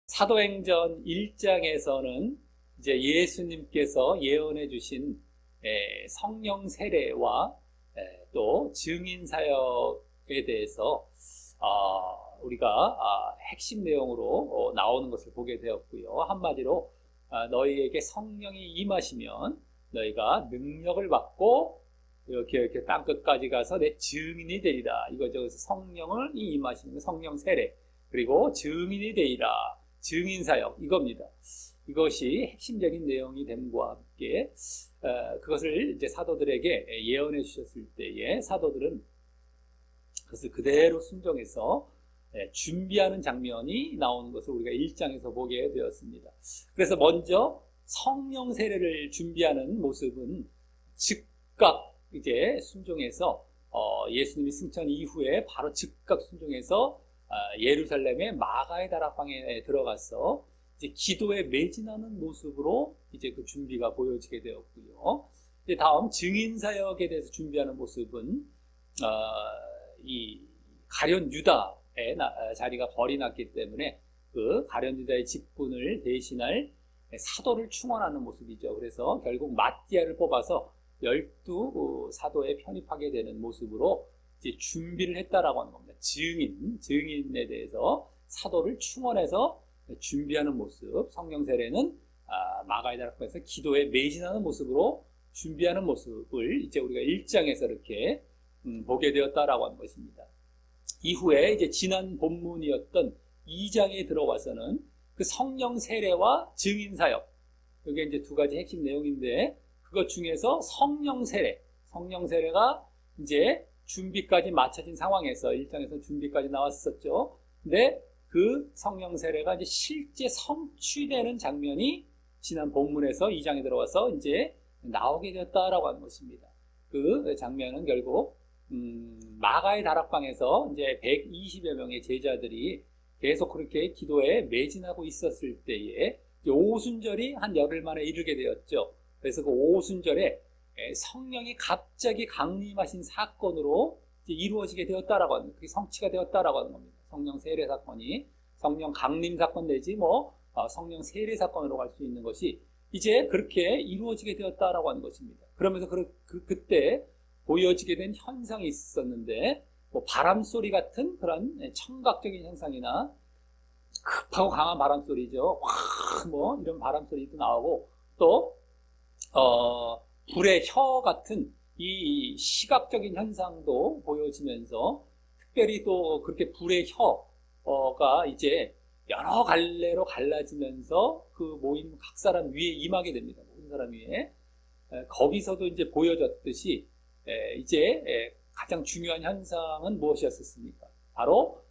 사도행전 1장에서는 이제 예수님께서 예언해 주신 성령 세례와 또 증인 사역에 대해서 우리가 핵심 내용으로 나오는 것을 보게 되었고요. 한마디로 너희에게 성령이 임하시면 너희가 능력을 받고 이렇게 땅끝까지 가서 내 증인이 되리라 이거죠. 그래서 성령을 임하시는 성령 세례, 그리고 증인이 되리라, 증인 사역, 이겁니다. 이것이 핵심적인 내용이 됨과 함께 그것을 이제 사도들에게 예언해 주셨을 때에 사도들은 그것을 그대로 순종해서 준비하는 장면이 나오는 것을 우리가 1장에서 보게 되었습니다. 그래서 먼저 성령 세례를 준비하는 모습은 즉각 이제 순종해서 예수님이 승천 이후에 바로 즉각 순종해서 예루살렘의 마가의 다락방에 들어가서 이제 기도에 매진하는 모습으로 이제 그 준비가 보여지게 되었고요. 이제 다음 증인 사역에 대해서 준비하는 모습은 이 가룟 유다의 자리가 벌이 났기 때문에 그 가룟 유다의 직분을 대신할 사도를 충원하는 모습이죠. 그래서 결국 마띠아를 뽑아서 12사도에 편입하게 되는 모습으로 이제 준비를 했다라고 하는 겁니다. 증인에 대해서 사도를 충원해서 준비하는 모습, 성령 세례는 마가의 다락방에서 기도에 매진하는 모습으로 준비하는 모습을 이제 우리가 1장에서 이렇게 보게 되었다라고 하는 것입니다. 이후에 이제 지난 본문이었던 2장에 들어와서는 그 성령 세례와 증인 사역, 이게 이제 두 가지 핵심 내용인데 그것 중에서 성령 세례가 이제 준비까지 마쳐진 상황에서 1장에서 준비까지 나왔었죠. 근데 그 성령 세례가 이제 실제 성취되는 장면이 지난 본문에서 2장에 들어와서 이제 나오게 되었다라고 하는 것입니다. 그 장면은 결국 마가의 다락방에서 이제 120여 명의 제자들이 계속 그렇게 기도에 매진하고 있었을 때에 오순절이 한 열흘 만에 이르게 되었죠. 그래서 그 오순절에 성령이 갑자기 강림하신 사건으로 이루어지게 되었다라고 하는, 그게 성취가 되었다라고 하는 겁니다. 성령 세례 사건이 성령 강림 사건 내지 성령 세례 사건으로 갈 수 있는 것이 이제 그렇게 이루어지게 되었다라고 하는 것입니다. 그러면서 그때 보여지게 된 현상이 있었는데 바람 소리 같은 그런 청각적인 현상이나 급하고 강한 바람 소리죠. 확 이런 바람 소리도 나오고 또 불의 혀 같은 이 시각적인 현상도 보여지면서 특별히 또 그렇게 불의 혀가 이제 여러 갈래로 갈라지면서 그 모인 각 사람 위에 임하게 됩니다. 모든 사람 위에. 거기서도 이제 보여졌듯이 이제 가장 중요한 현상은 무엇이었습니까? 바로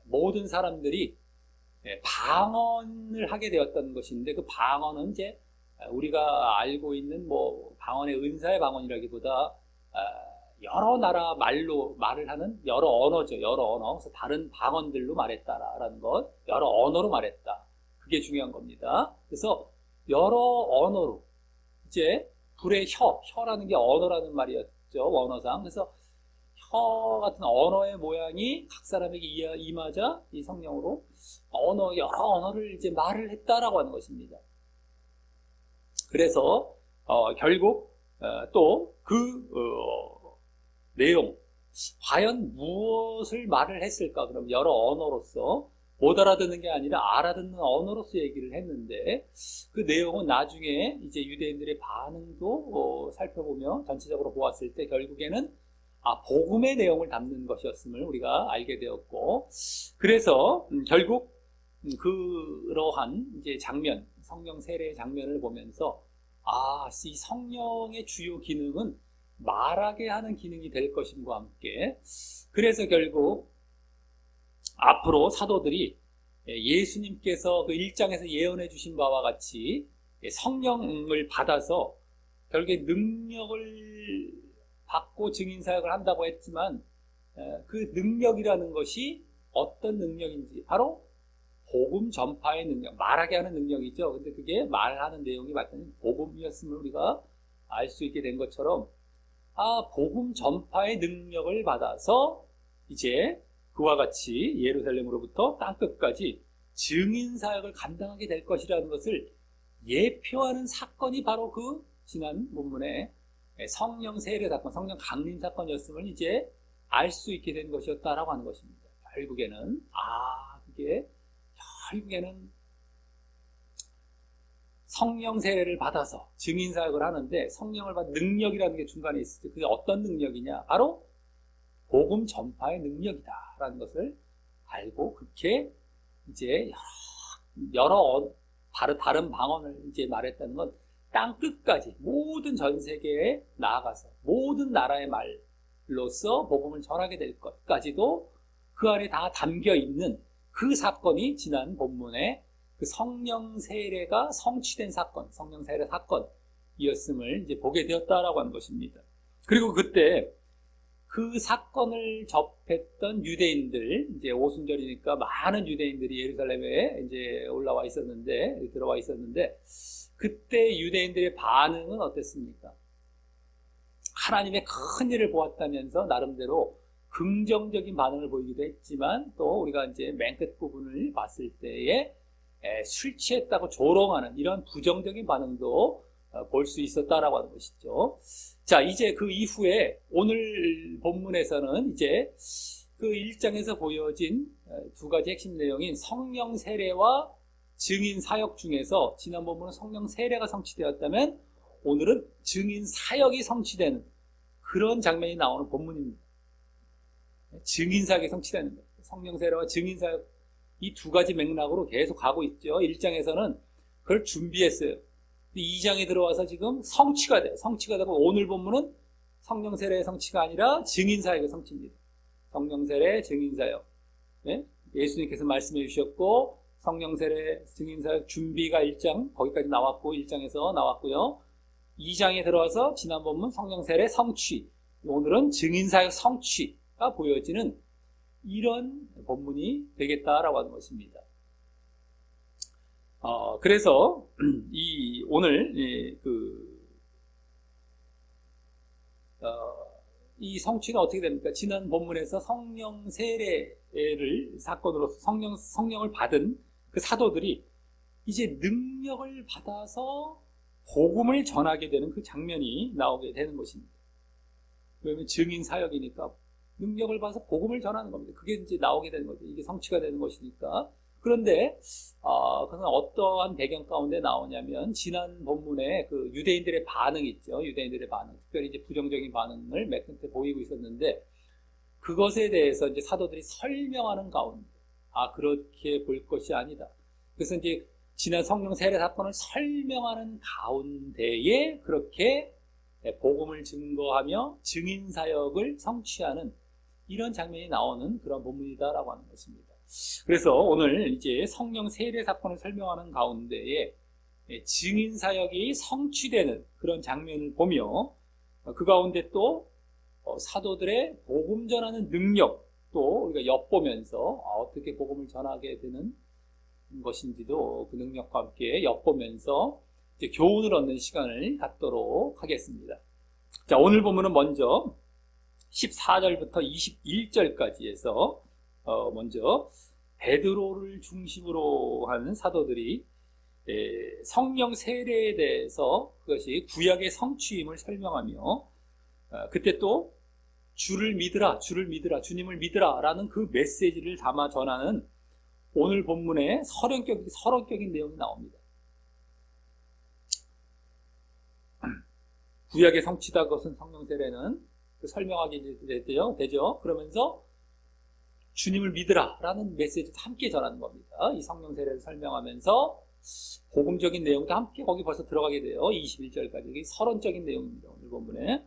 모든 사람들이 방언을 하게 되었던 것인데 그 방언은 이제 우리가 알고 있는 방언의 은사의 방언이라기보다 여러 나라 말을 하는 여러 언어죠. 여러 언어. 그래서 다른 방언들로 말했다라는 것, 여러 언어로 말했다. 그게 중요한 겁니다. 그래서 여러 언어로 이제 불의 혀라는 게 언어라는 말이었죠. 원어상. 그래서 혀 같은 언어의 모양이 각 사람에게 임하자 이 성령으로 여러 언어를 이제 말을 했다라고 하는 것입니다. 그래서 결국 또 그 내용, 과연 무엇을 말을 했을까? 그럼 여러 언어로서 못 알아듣는 게 아니라 알아듣는 언어로서 얘기를 했는데 그 내용은 나중에 이제 유대인들의 반응도 살펴보며 전체적으로 보았을 때 결국에는 복음의 내용을 담는 것이었음을 우리가 알게 되었고, 그래서 결국 그러한 이제 장면, 성령 세례의 장면을 보면서 이 성령의 주요 기능은 말하게 하는 기능이 될 것임과 함께, 그래서 결국 앞으로 사도들이 예수님께서 그 1장에서 예언해 주신 바와 같이 성령을 받아서 결국에 능력을 받고 증인사역을 한다고 했지만 그 능력이라는 것이 어떤 능력인지 바로 복음 전파의 능력, 말하게 하는 능력이죠. 근데 그게 말하는 내용이 완전히 복음이었음을 우리가 알 수 있게 된 것처럼 복음 전파의 능력을 받아서 이제 그와 같이 예루살렘으로부터 땅끝까지 증인 사역을 감당하게 될 것이라는 것을 예표하는 사건이 바로 그 지난 본문의 성령 세례 사건, 성령 강림 사건이었음을 이제 알 수 있게 된 것이었다라고 하는 것입니다. 결국에는 결국에는 성령 세례를 받아서 증인 사역을 하는데 성령을 받은 능력이라는 게 중간에 있을 때 그게 어떤 능력이냐? 바로 복음 전파의 능력이다라는 것을 알고 그렇게 이제 여러 다른 방언을 이제 말했다는 건 땅 끝까지 모든 전 세계에 나아가서 모든 나라의 말로서 복음을 전하게 될 것까지도 그 안에 다 담겨 있는 그 사건이 지난 본문에 그 성령 세례가 성취된 사건, 성령 세례 사건이었음을 이제 보게 되었다라고 하는 것입니다. 그리고 그때 그 사건을 접했던 유대인들, 이제 오순절이니까 많은 유대인들이 예루살렘에 이제 들어와 있었는데, 그때 유대인들의 반응은 어땠습니까? 하나님의 큰 일을 보았다면서 나름대로 긍정적인 반응을 보이기도 했지만, 또 우리가 이제 맨 끝 부분을 봤을 때에 술 취했다고 조롱하는 이런 부정적인 반응도 볼 수 있었다라고 하는 것이죠. 자, 이제 그 이후에 오늘 본문에서는 이제 그 1장에서 보여진 두 가지 핵심 내용인 성령 세례와 증인 사역 중에서 지난 본문은 성령 세례가 성취되었다면 오늘은 증인 사역이 성취되는 그런 장면이 나오는 본문입니다. 증인 사역이 성취되는 거예요. 성령 세례와 증인 사역 이 두 가지 맥락으로 계속 가고 있죠. 1장에서는 그걸 준비했어요. 2장에 들어와서 지금 성취가 돼요. 성취가 되고 오늘 본문은 성령 세례의 성취가 아니라 증인 사역의 성취입니다. 성령 세례, 증인 사역. 네? 예수님께서 말씀해 주셨고 성령 세례, 증인 사역 준비가 1장 거기까지 나왔고 1장에서 나왔고요. 2장에 들어와서 지난 본문 성령 세례 성취. 오늘은 증인 사역 성취가 보여지는 이런 본문이 되겠다라고 하는 것입니다. 그래서 오늘 이 성취는 어떻게 됩니까? 지난 본문에서 성령 세례를 사건으로서 성령을 받은 그 사도들이 이제 능력을 받아서 복음을 전하게 되는 그 장면이 나오게 되는 것입니다. 왜냐하면 증인 사역이니까 능력을 받아서 복음을 전하는 겁니다. 그게 이제 나오게 되는 거죠. 이게 성취가 되는 것이니까. 그런데 그건 어떠한 배경 가운데 나오냐면 지난 본문에 그 유대인들의 반응이 있죠. 유대인들의 반응, 특별히 이제 부정적인 반응을 맨 끝에 보이고 있었는데 그것에 대해서 이제 사도들이 설명하는 가운데 그렇게 볼 것이 아니다. 그래서 이제 지난 성령 세례 사건을 설명하는 가운데에 그렇게 복음을 증거하며 증인 사역을 성취하는 이런 장면이 나오는 그런 본문이다라고 하는 것입니다. 그래서 오늘 이제 성령 세례 사건을 설명하는 가운데에 증인 사역이 성취되는 그런 장면을 보며 그 가운데 또 사도들의 복음 전하는 능력 또 우리가 엿보면서 어떻게 복음을 전하게 되는 것인지도 그 능력과 함께 엿보면서 이제 교훈을 얻는 시간을 갖도록 하겠습니다. 자, 오늘 본문은 먼저 14절부터 21절까지 해서 먼저 베드로를 중심으로 한 사도들이 성령 세례에 대해서 그것이 구약의 성취임을 설명하며 그때 또 주를 믿으라, 주님을 믿으라 라는 그 메시지를 담아 전하는 오늘 본문에 서론격인 내용이 나옵니다. 구약의 성취다, 그것은 성령 세례는 설명하게 되죠. 그러면서 주님을 믿으라 라는 메시지도 함께 전하는 겁니다. 이 성령 세례를 설명하면서 복음적인 내용도 함께 거기 벌써 들어가게 돼요. 21절까지. 이게 서론적인 내용입니다. 오늘 본문에.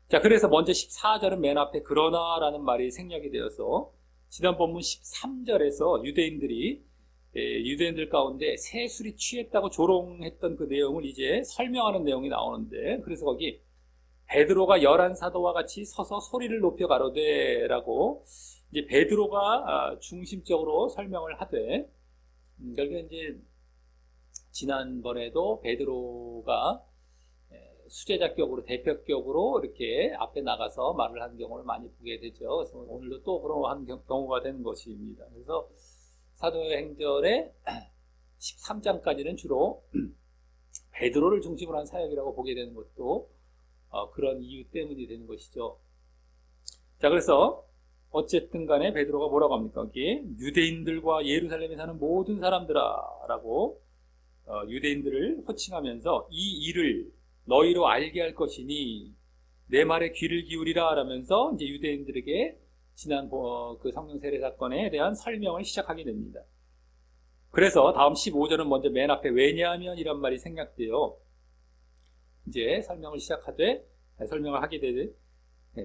자, 그래서 먼저 14절은 맨 앞에 그러나 라는 말이 생략이 되어서 지난 본문 13절에서 유대인들 가운데 새 술이 취했다고 조롱했던 그 내용을 이제 설명하는 내용이 나오는데, 그래서 거기 베드로가 11사도와 같이 서서 소리를 높여 가로되 라고 이제 베드로가 중심적으로 설명을 하되, 결국에 이제 지난번에도 베드로가 수제자격으로 대표격으로 이렇게 앞에 나가서 말을 하는 경우를 많이 보게 되죠. 그래서 오늘도 또 그러한 경우가 되는 것입니다. 그래서 사도행전의 13장까지는 주로 베드로를 중심으로 한 사역이라고 보게 되는 것도 그런 이유 때문이 되는 것이죠. 자, 그래서 어쨌든 간에 베드로가 뭐라고 합니까? 여기 유대인들과 예루살렘에 사는 모든 사람들아 라고 유대인들을 호칭하면서 이 일을 너희로 알게 할 것이니 내 말에 귀를 기울이라 라면서 이제 유대인들에게 지난 그 성령 세례 사건에 대한 설명을 시작하게 됩니다. 그래서 다음 15절은 먼저 맨 앞에 왜냐하면 이란 말이 생략돼요. 이제 설명을 하게 되듯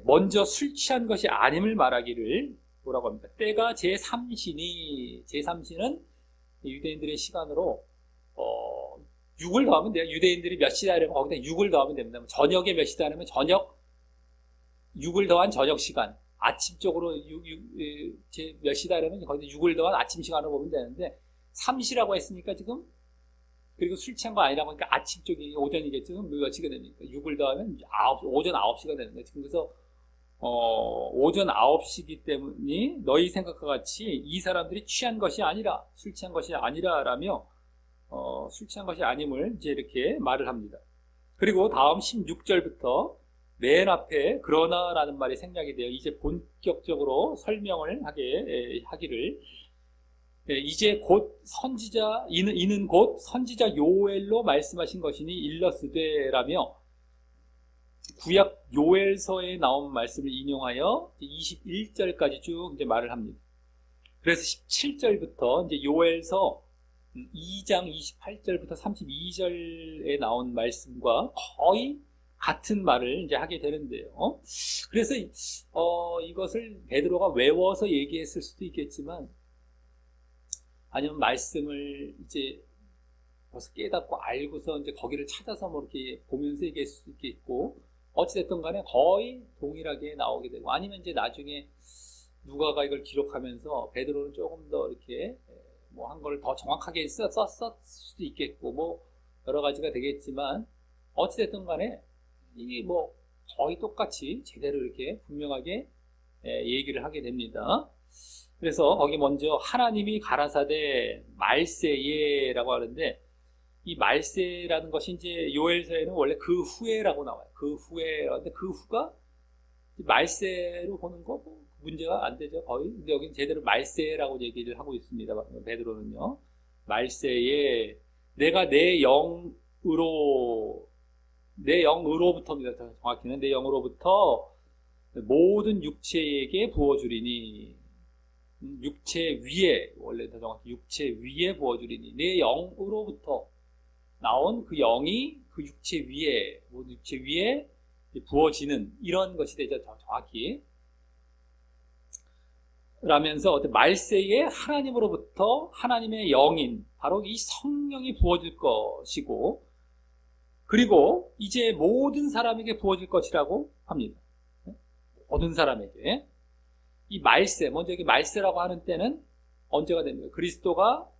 먼저 술 취한 것이 아님을 말하기를 뭐라고 합니까? 때가 제3신은 유대인들의 시간으로 6을 더하면 돼요. 유대인들이 몇 시다 이러면 거기다 6을 더하면 됩니다. 저녁에 몇 시다 하면 저녁 6을 더한 저녁 시간, 아침 쪽으로 몇 시다 이러면 거기다 6을 더한 아침 시간으로 보면 되는데 3시라고 했으니까 지금, 그리고 술 취한 거 아니라고 하니까 아침 쪽이 오전이겠죠. 몇 시가 됩니까? 6을 더하면 오전 9시가 되는 거예요. 지금 그래서 오전 9시기 때문에 너희 생각과 같이 이 사람들이 취한 것이 아니라, 술 취한 것이 아니라라며 술 취한 것이 아님을 이제 이렇게 말을 합니다. 그리고 다음 16절부터 맨 앞에 그러나라는 말이 생략이 돼요. 이제 본격적으로 설명을 하기를 이제 곧 선지자 이는 곧 선지자 요엘로 말씀하신 것이니 일러스되라며 구약 요엘서에 나온 말씀을 인용하여 21절까지 쭉 이제 말을 합니다. 그래서 17절부터 이제 요엘서 2장 28절부터 32절에 나온 말씀과 거의 같은 말을 이제 하게 되는데요. 그래서 이것을 베드로가 외워서 얘기했을 수도 있겠지만, 아니면 말씀을 이제 벌써 깨닫고 알고서 이제 거기를 찾아서 뭐 이렇게 보면서 얘기할 수도 있겠고, 어찌됐든 간에 거의 동일하게 나오게 되고, 아니면 이제 나중에 누가가 이걸 기록하면서 베드로는 조금 더 이렇게 뭐 한 걸 더 정확하게 썼을 수도 있겠고, 뭐 여러 가지가 되겠지만, 어찌됐든 간에 이게 뭐 거의 똑같이 제대로 이렇게 분명하게 얘기를 하게 됩니다. 그래서 거기 먼저 하나님이 가라사대 말세예라고 하는데, 이 말세라는 것이 이제 요엘서에는 원래 그 후에라고 나와요. 그 후에라는데 그 후가 말세로 보는 거 뭐 문제가 안 되죠, 거의. 근데 여기는 제대로 말세라고 얘기를 하고 있습니다. 베드로는요. 말세에 내가 내 영으로부터입니다. 정확히는 내 영으로부터 모든 육체에게 부어주리니, 육체 위에, 원래 더 정확히 육체 위에 부어주리니, 내 영으로부터 나온 그 영이 그 육체 위에, 모든 육체 위에 부어지는 이런 것이 되죠. 정확히. 라면서 말세에 하나님으로부터 하나님의 영인, 바로 이 성령이 부어질 것이고, 그리고 이제 모든 사람에게 부어질 것이라고 합니다. 모든 사람에게. 이 말세, 먼저 여기 말세라고 하는 때는 언제가 됩니까? 그리스도가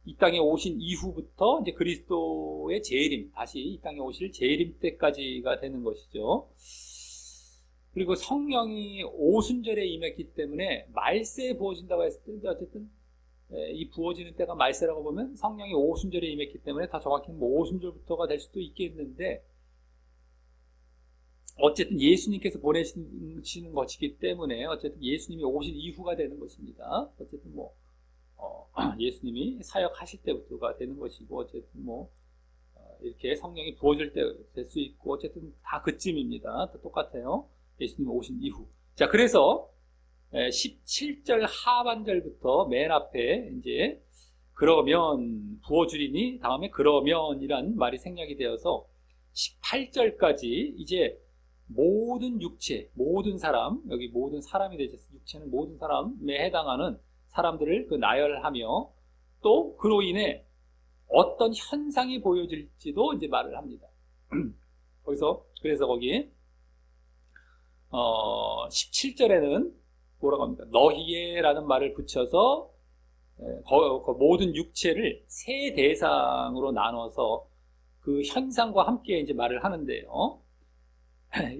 이 땅에 오신 이후부터 이제 그리스도의 재림, 다시 이 땅에 오실 재림 때까지가 되는 것이죠. 그리고 성령이 오순절에 임했기 때문에 말세에 부어진다고 했을 때, 어쨌든 이 부어지는 때가 말세라고 보면 성령이 오순절에 임했기 때문에, 다 정확히는 뭐 오순절부터가 될 수도 있겠는데, 어쨌든 예수님께서 보내시는 것이기 때문에 어쨌든 예수님이 오신 이후가 되는 것입니다. 어쨌든 뭐 예수님이 사역하실 때부터가 되는 것이고, 어쨌든 뭐 이렇게 성령이 부어질 때 될 수 있고, 어쨌든 다 그쯤입니다. 다 똑같아요. 예수님이 오신 이후. 자, 그래서 17절 하반절부터 맨 앞에 이제 그러면 부어주리니, 다음에 그러면이란 말이 생략이 되어서 18절까지 이제 모든 육체, 모든 사람, 여기 모든 사람이 되죠. 육체는 모든 사람에 해당하는 사람들을 나열하며, 또 그로 인해 어떤 현상이 보여질지도 이제 말을 합니다. 그래서 거기 17절에는 뭐라고 합니까? 너희에라는 말을 붙여서 모든 육체를 세 대상으로 나눠서 그 현상과 함께 이제 말을 하는데요.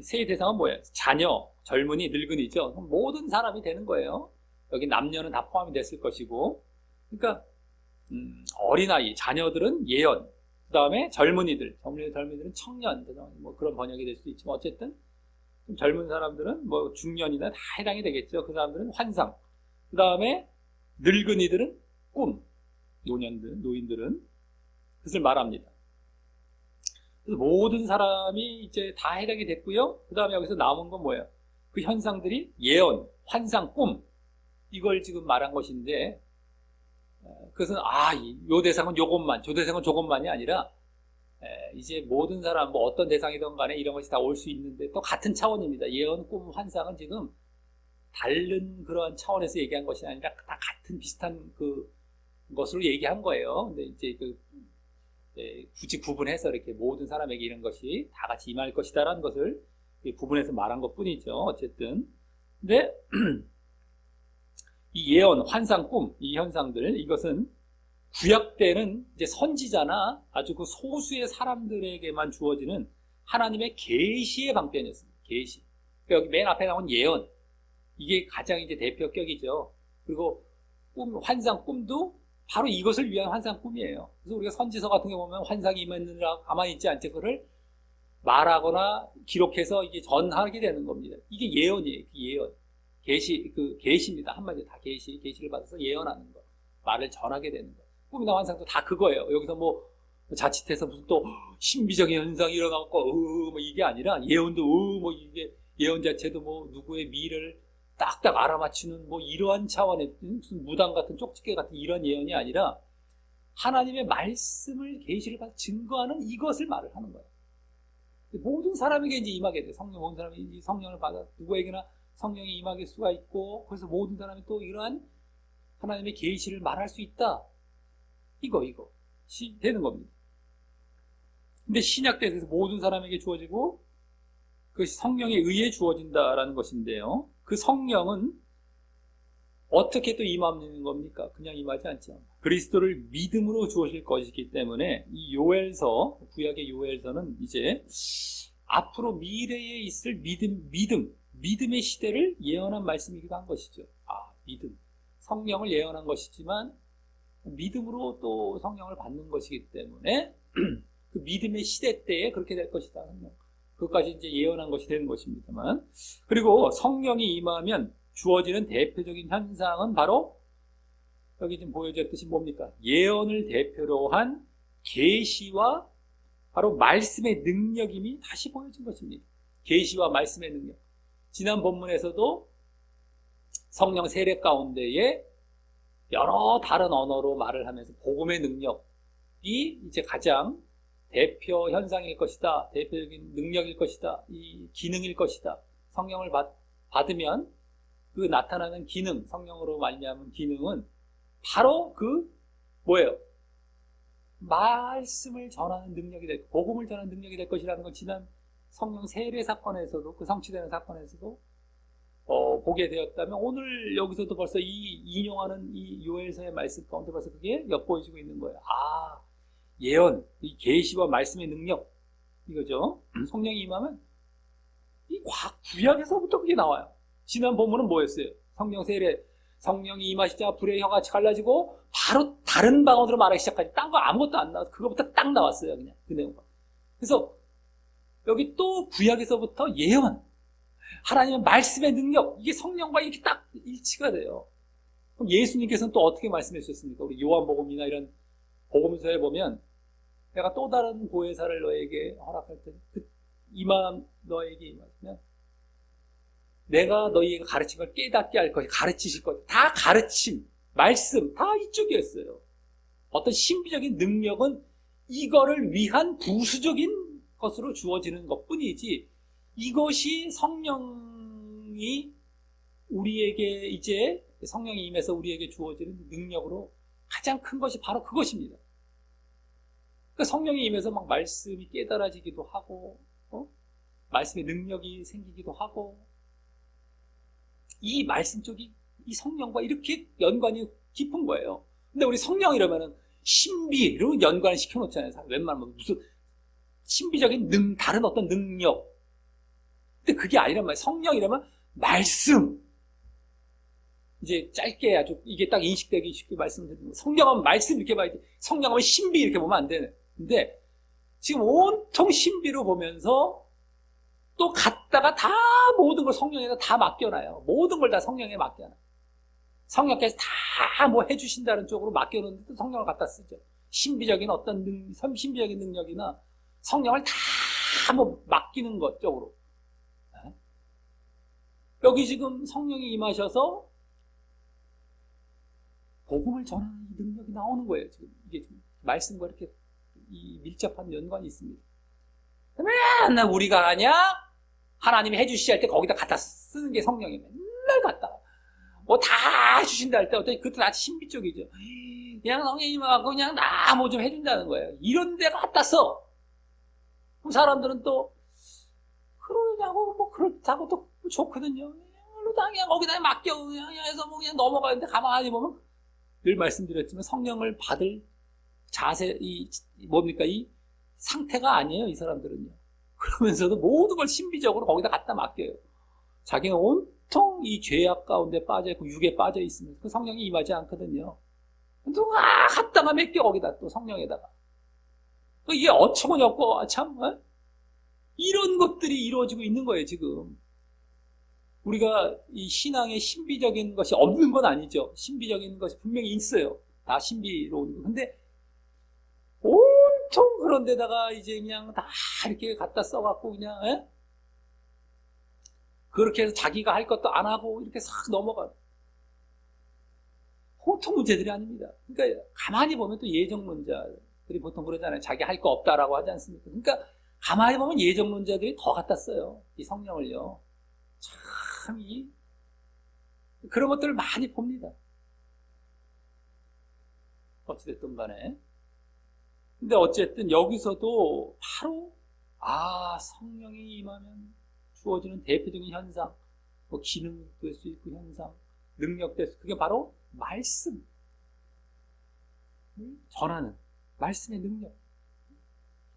세 대상은 뭐예요? 자녀, 젊은이, 늙은이죠. 모든 사람이 되는 거예요. 여기 남녀는 다 포함이 됐을 것이고, 그러니까 어린아이, 자녀들은 예언, 그 다음에 젊은이들은 청년, 뭐 그런 번역이 될 수도 있지만 어쨌든 좀 젊은 사람들은 뭐 중년이나 다 해당이 되겠죠. 그 사람들은 환상, 그 다음에 늙은이들은 꿈, 노인들은 그것을 말합니다. 그래서 모든 사람이 이제 다 해당이 됐고요. 그 다음에 여기서 남은 건 뭐예요? 그 현상들이 예언, 환상, 꿈, 이걸 지금 말한 것인데, 그것은 요 대상은 요것만, 저 대상은 저것만이 아니라 이제 모든 사람, 뭐 어떤 대상이든 간에 이런 것이 다 올 수 있는데 또 같은 차원입니다. 예언, 꿈, 환상은 지금 다른 그러한 차원에서 얘기한 것이 아니라 다 같은 비슷한 그 것으로 얘기한 거예요. 근데 이제 굳이 구분해서 이렇게 모든 사람에게 이런 것이 다 같이 임할 것이다라는 것을 구분해서 말한 것 뿐이죠. 어쨌든. 근데 이 예언, 환상, 꿈, 이 현상들, 이것은 구약 때는 이제 선지자나 아주 그 소수의 사람들에게만 주어지는 하나님의 계시의 방편이었습니다. 계시. 그러니까 여기 맨 앞에 나온 예언, 이게 가장 이제 대표격이죠. 그리고 꿈, 환상, 꿈도 바로 이것을 위한 환상, 꿈이에요. 그래서 우리가 선지서 같은 거 보면 환상이 임했느라 가만히 있지 않지 그거를 말하거나 기록해서 이게 전하게 되는 겁니다. 이게 예언이에요. 예언. 계시입니다. 한마디로 다 계시를 받아서 예언하는 거. 말을 전하게 되는 거. 꿈이나 환상도 다 그거예요. 여기서 뭐 자칫해서 무슨 또 신비적인 현상이 일어나고 뭐 이게 아니라 예언도 뭐 이게 예언 자체도 뭐 누구의 미를 딱딱 알아맞추는 뭐 이러한 차원의 무슨 무당 같은 쪽집게 같은 이런 예언이 아니라 하나님의 말씀을 계시를 받아 증거하는 이것을 말을 하는 거예요. 모든 사람에게 이제 임하게 돼요. 모든 사람이 이 성령을 받아 누구에게나 성령이 임하게 수가 있고 그래서 모든 사람이 또 이러한 하나님의 계시를 말할 수 있다. 이거 되는 겁니다. 근데 신약 때에서 모든 사람에게 주어지고 그것이 성령에 의해 주어진다라는 것인데요. 그 성령은 어떻게 또 임하는 겁니까? 그냥 임하지 않죠. 그리스도를 믿음으로 주어질 것이기 때문에 이 요엘서, 구약의 요엘서는 이제 앞으로 미래에 있을 믿음의 시대를 예언한 말씀이기도 한 것이죠. 믿음. 성령을 예언한 것이지만 믿음으로 또 성령을 받는 것이기 때문에 그 믿음의 시대 때에 그렇게 될 것이다. 그것까지 이제 예언한 것이 되는 것입니다만. 그리고 성령이 임하면 주어지는 대표적인 현상은 바로 여기 지금 보여졌듯이 뭡니까? 예언을 대표로 한 계시와 바로 말씀의 능력임이 다시 보여진 것입니다. 계시와 말씀의 능력. 지난 본문에서도 성령 세례 가운데에 여러 다른 언어로 말을 하면서 복음의 능력이 이제 가장 대표 현상일 것이다. 대표적인 능력일 것이다. 이 기능일 것이다. 성령을 받으면 그 나타나는 기능, 성령으로 말미암은 기능은 바로 뭐예요? 말씀을 전하는 능력이 복음을 전하는 능력이 될 것이라는 걸 지난 성령 세례 사건에서도 그 성취되는 사건에서도 보게 되었다면 오늘 여기서도 벌써 이 인용하는 이 요엘서의 말씀 가운데 벌써 그게 엿보여지고 있는 거예요. 예언, 이 계시와 말씀의 능력 이거죠. 성령이 임하면 이 구약에서부터 그게 나와요. 지난 본문은 뭐였어요? 성령 세례, 성령이 임하시자 불의 혀같이 갈라지고 바로 다른 방언으로 말하기 시작하지. 딴 거 아무것도 안 나와서 그거부터 딱 나왔어요. 그냥 그 내용과. 그래서 여기 또 구약에서부터 예언, 하나님의 말씀의 능력, 이게 성령과 이렇게 딱 일치가 돼요. 그럼 예수님께서는 또 어떻게 말씀해 주셨습니까? 우리 요한복음이나 이런 복음서에 보면 내가 또 다른 보혜사를 너에게 허락할 때 너에게 임하시면 내가 너희에게 가르친 걸 깨닫게 할 것이 가르치실 것. 다 가르침, 말씀 다 이쪽이었어요. 어떤 신비적인 능력은 이거를 위한 부수적인 것으로 주어지는 것뿐이지 이것이 성령이 우리에게 이제 성령이 임해서 우리에게 주어지는 능력으로 가장 큰 것이 바로 그것입니다. 그러니까 성령이 임해서 막 말씀이 깨달아지기도 하고 말씀의 능력이 생기기도 하고 이 말씀 쪽이 이 성령과 이렇게 연관이 깊은 거예요. 근데 우리 성령 이러면은 신비로 연관을 시켜놓잖아요. 웬만하면 무슨 신비적인 다른 어떤 능력. 근데 그게 아니란 말이에요. 성령 이러면 말씀. 이제 짧게 아주 이게 딱 인식되기 쉽게 말씀드리는 거예요. 성경하면 말씀 이렇게 봐야 돼. 성경하면 신비 이렇게 보면 안 되네. 근데 지금 온통 신비로 보면서 또 갔다가 다 모든 걸 성령에다 다 맡겨놔요. 모든 걸 다 성령에 맡겨놔요. 성령께서 다 뭐 해주신다는 쪽으로 맡겨놓는데 또 성령을 갖다 쓰죠. 신비적인 어떤 신비적인 능력이나 성령을 다 뭐 맡기는 것 쪽으로. 여기 지금 성령이 임하셔서 복음을 전하는 능력이 나오는 거예요. 지금 이게 지금 말씀과 이렇게 이 밀접한 연관이 있습니다. 맨날 우리가 하냐? 하나님이 해주시지 할 때 거기다 갖다 쓰는 게 성령이 맨날 갖다. 뭐 다 해주신다 할 때 어떤 그것도 아주 신비 쪽이죠. 그냥 성령이 임하고 그냥 나 뭐 좀 해준다는 거예요. 이런 데 갖다 써. 그럼 사람들은 또 그러냐고 뭐 그렇다고 또 좋거든요. 그냥 거기다 맡겨 그냥 해서 뭐 그냥 넘어가는데 가만히 보면 늘 말씀드렸지만 성령을 받을 자세 이 뭡니까 이 상태가 아니에요. 이 사람들은요. 그러면서도 모든 걸 신비적으로 거기다 갖다 맡겨요. 자기는 온통 이 죄악 가운데 빠져 있고 육에 빠져 있으면 그 성령이 임하지 않거든요. 또 갖다가 맡겨 거기다 또 성령에다가. 이게 어처구니 없고 참 이런 것들이 이루어지고 있는 거예요. 지금 우리가 이 신앙에 신비적인 것이 없는 건 아니죠. 신비적인 것이 분명히 있어요. 다 신비로운 거. 근데 온통 그런 데다가 이제 그냥 다 이렇게 갖다 써갖고 그냥 그렇게 해서 자기가 할 것도 안 하고 이렇게 싹 넘어가. 보통 문제들이 아닙니다. 그러니까 가만히 보면 또 예정론자들이 보통 그러잖아요. 자기 할 거 없다라고 하지 않습니까? 그러니까 가만히 보면 예정론자들이 더 갖다 써요. 이 성령을요. 참 그런 것들을 많이 봅니다. 어찌됐든 간에. 근데 어쨌든 여기서도 바로 성령이 임하면 주어지는 대표적인 현상, 뭐 기능 될 수 있고 현상, 능력 될 수 있고 그게 바로 말씀 전하는 말씀의 능력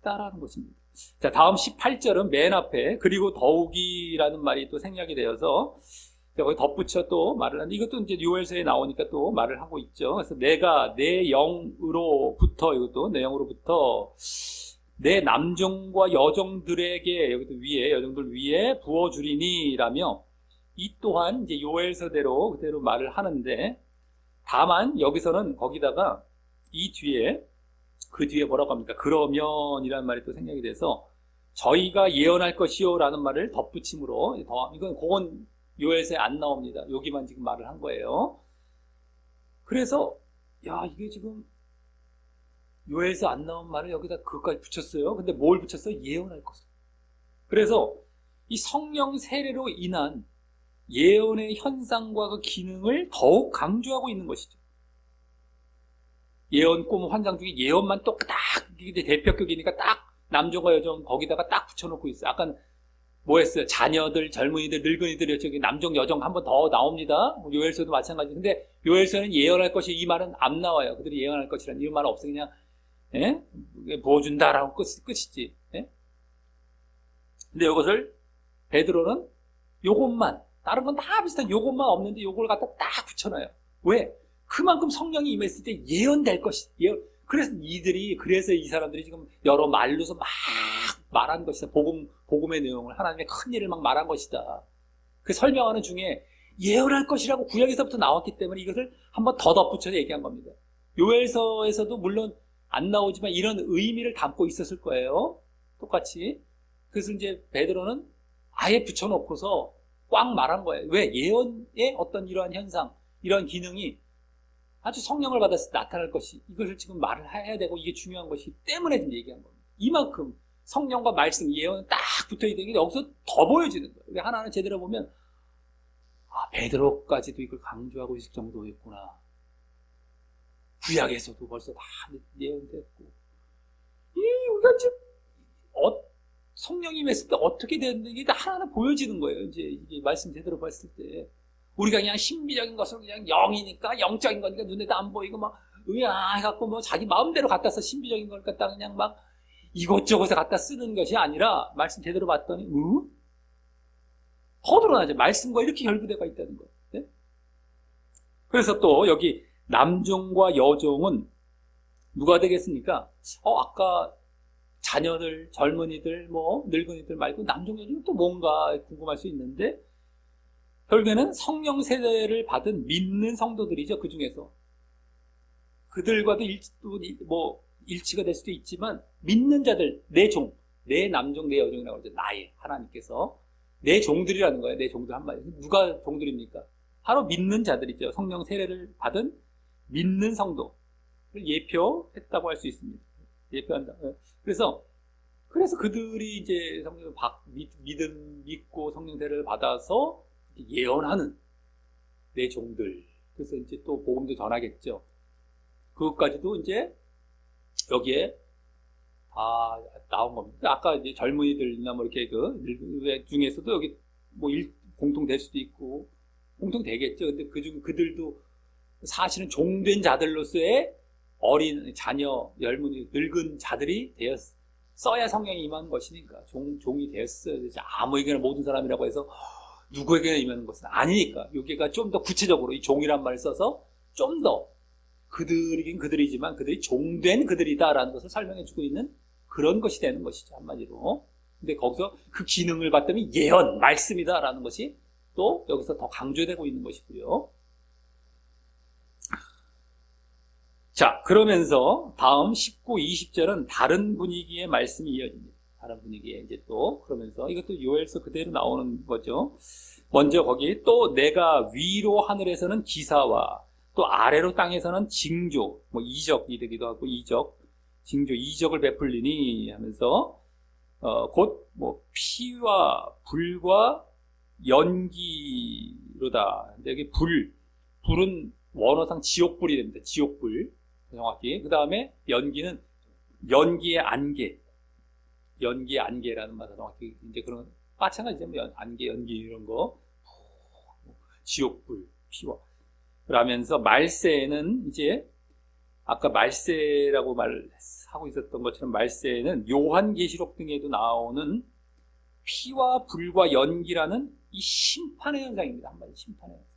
따라하는 것입니다. 자, 다음 18절은 맨 앞에 그리고 더욱이라는 말이 또 생략이 되어서 거기 덧붙여 또 말을 하는데 이것도 이제 요엘서에 나오니까 또 말을 하고 있죠. 그래서 내가 내 영으로부터 이것도 내 영으로부터 내 남종과 여종들에게 여기도 위에 여종들 위에 부어주리니라며 이 또한 이제 요엘서대로 그대로 말을 하는데 다만 여기서는 거기다가 이 뒤에 그 뒤에 뭐라고 합니까? 그러면이라는 말이 또 생략이 돼서 저희가 예언할 것이요 라는 말을 덧붙임으로 이건 그건 요엘서에 안 나옵니다. 여기만 지금 말을 한 거예요. 그래서 이게 지금 요엘서 안 나온 말을 여기다 그것까지 붙였어요. 근데 뭘 붙였어요? 예언할 것을. 그래서 이 성령 세례로 인한 예언의 현상과 그 기능을 더욱 강조하고 있는 것이죠. 예언, 꿈, 환상 중에 예언만 또 딱 이게 대표격이니까 딱 남종과 여종 거기다가 딱 붙여놓고 있어요. 아까 뭐 했어요? 자녀들, 젊은이들, 늙은이들 저기 남종, 여종 한 번 더 나옵니다. 요엘서도 마찬가지. 근데 요엘서는 예언할 것이 이 말은 안 나와요. 그들이 예언할 것이라는 이 말은 없어. 그냥 부어준다라고 끝이지. 근데 이것을 베드로는 요것만 다른 건 다 비슷한 요것만 없는데 요걸 갖다 딱 붙여놔요. 왜? 그만큼 성령이 임했을 때 예언될 것이 예언. 그래서 이 사람들이 지금 여러 말로서 막 말한 것이다. 복음의 내용을 하나님의 큰 일을 막 말한 것이다. 그 설명하는 중에 예언할 것이라고 구약에서부터 나왔기 때문에 이것을 한번 더 덧붙여서 얘기한 겁니다. 요엘서에서도 물론 안 나오지만 이런 의미를 담고 있었을 거예요. 똑같이. 그래서 이제 베드로는 아예 붙여놓고서 꽉 말한 거예요. 왜? 예언의 어떤 이러한 현상, 이러한 기능이 아주 성령을 받았을 때 나타날 것이 이것을 지금 말을 해야 되고 이게 중요한 것이기 때문에 지금 얘기한 겁니다. 이만큼 성령과 말씀, 예언은 딱 붙어있는 게 여기서 더 보여지는 거예요. 하나는 제대로 보면 베드로까지도 이걸 강조하고 있을 정도였구나. 구약에서도 벌써 다 예언됐고 우리가 지금 성령이 임했을 때 어떻게 되는지 하나하나 보여지는 거예요. 이제 말씀 제대로 봤을 때 우리가 그냥 신비적인 것을 그냥 영이니까 영적인 거니까 눈에도 안 보이고 막 해갖고 뭐 자기 마음대로 갖다 써 신비적인 걸 갖다 그냥 막 이것저것에 갖다 쓰는 것이 아니라 말씀 제대로 봤더니 더 드러나죠. 말씀과 이렇게 결부되어 있다는 거예요. 네? 그래서 또 여기 남종과 여종은 누가 되겠습니까? 아까 자녀들, 젊은이들, 뭐 늙은이들 말고 남종, 여종은 또 뭔가 궁금할 수 있는데 결국에는 성령 세례를 받은 믿는 성도들이죠. 그 중에서 그들과도 일치가 될 수도 있지만 믿는 자들, 내 종, 내 남종, 내 여종이라고 하죠. 나의 하나님께서 내 종들이라는 거예요. 내 종들 한마디. 누가 종들입니까? 바로 믿는 자들이죠. 성령 세례를 받은 믿는 성도를 예표했다고 할 수 있습니다. 예표한다. 그래서 그들이 이제 성령을 믿고 성령 세례를 받아서 예언하는 내 종들. 그래서 이제 또 복음도 전하겠죠. 그것까지도 이제 여기에 다 나온 겁니다. 아까 이제 젊은이들이나 뭐 이렇게 그 중에서도 여기 뭐 공통될 수도 있고 공통되겠죠. 근데 그들도 사실은 종된 자들로서의 어린 자녀, 젊은이, 늙은 자들이 써야 성령이 임한 것이니까 종이 되었어요. 아무에게나 모든 사람이라고 해서 누구에게나 임하는 것은 아니니까 여기가 좀 더 구체적으로 이 종이란 말을 써서 좀 더 그들이긴 그들이지만 그들이 종된 그들이다라는 것을 설명해주고 있는 그런 것이 되는 것이죠. 한마디로. 근데 거기서 그 기능을 봤더니 예언, 말씀이다라는 것이 또 여기서 더 강조되고 있는 것이고요. 자, 그러면서 다음 19, 20절은 다른 분위기의 말씀이 이어집니다. 다른 분위기에 이제 또 그러면서 이것도 요엘서 그대로 나오는 거죠. 먼저 거기 또 내가 위로 하늘에서는 기사와 또 아래로 땅에서는 징조, 뭐 이적이 되기도 하고 징조, 이적을 베풀리니 하면서 곧 뭐 피와 불과 연기로다. 여기 불은 원어상 지옥불이 됩니다. 지옥불 정확히. 그 다음에 연기는 연기의 안개라는 말이 정확히 이제 그런 마찬가지죠. 안개, 연기 이런 거, 지옥불, 피와. 그러면서 말세에는 이제 아까 말세라고 말하고 있었던 것처럼 말세에는 요한계시록 등에도 나오는 피와 불과 연기라는 이 심판의 현상입니다. 한마디 심판의 현상.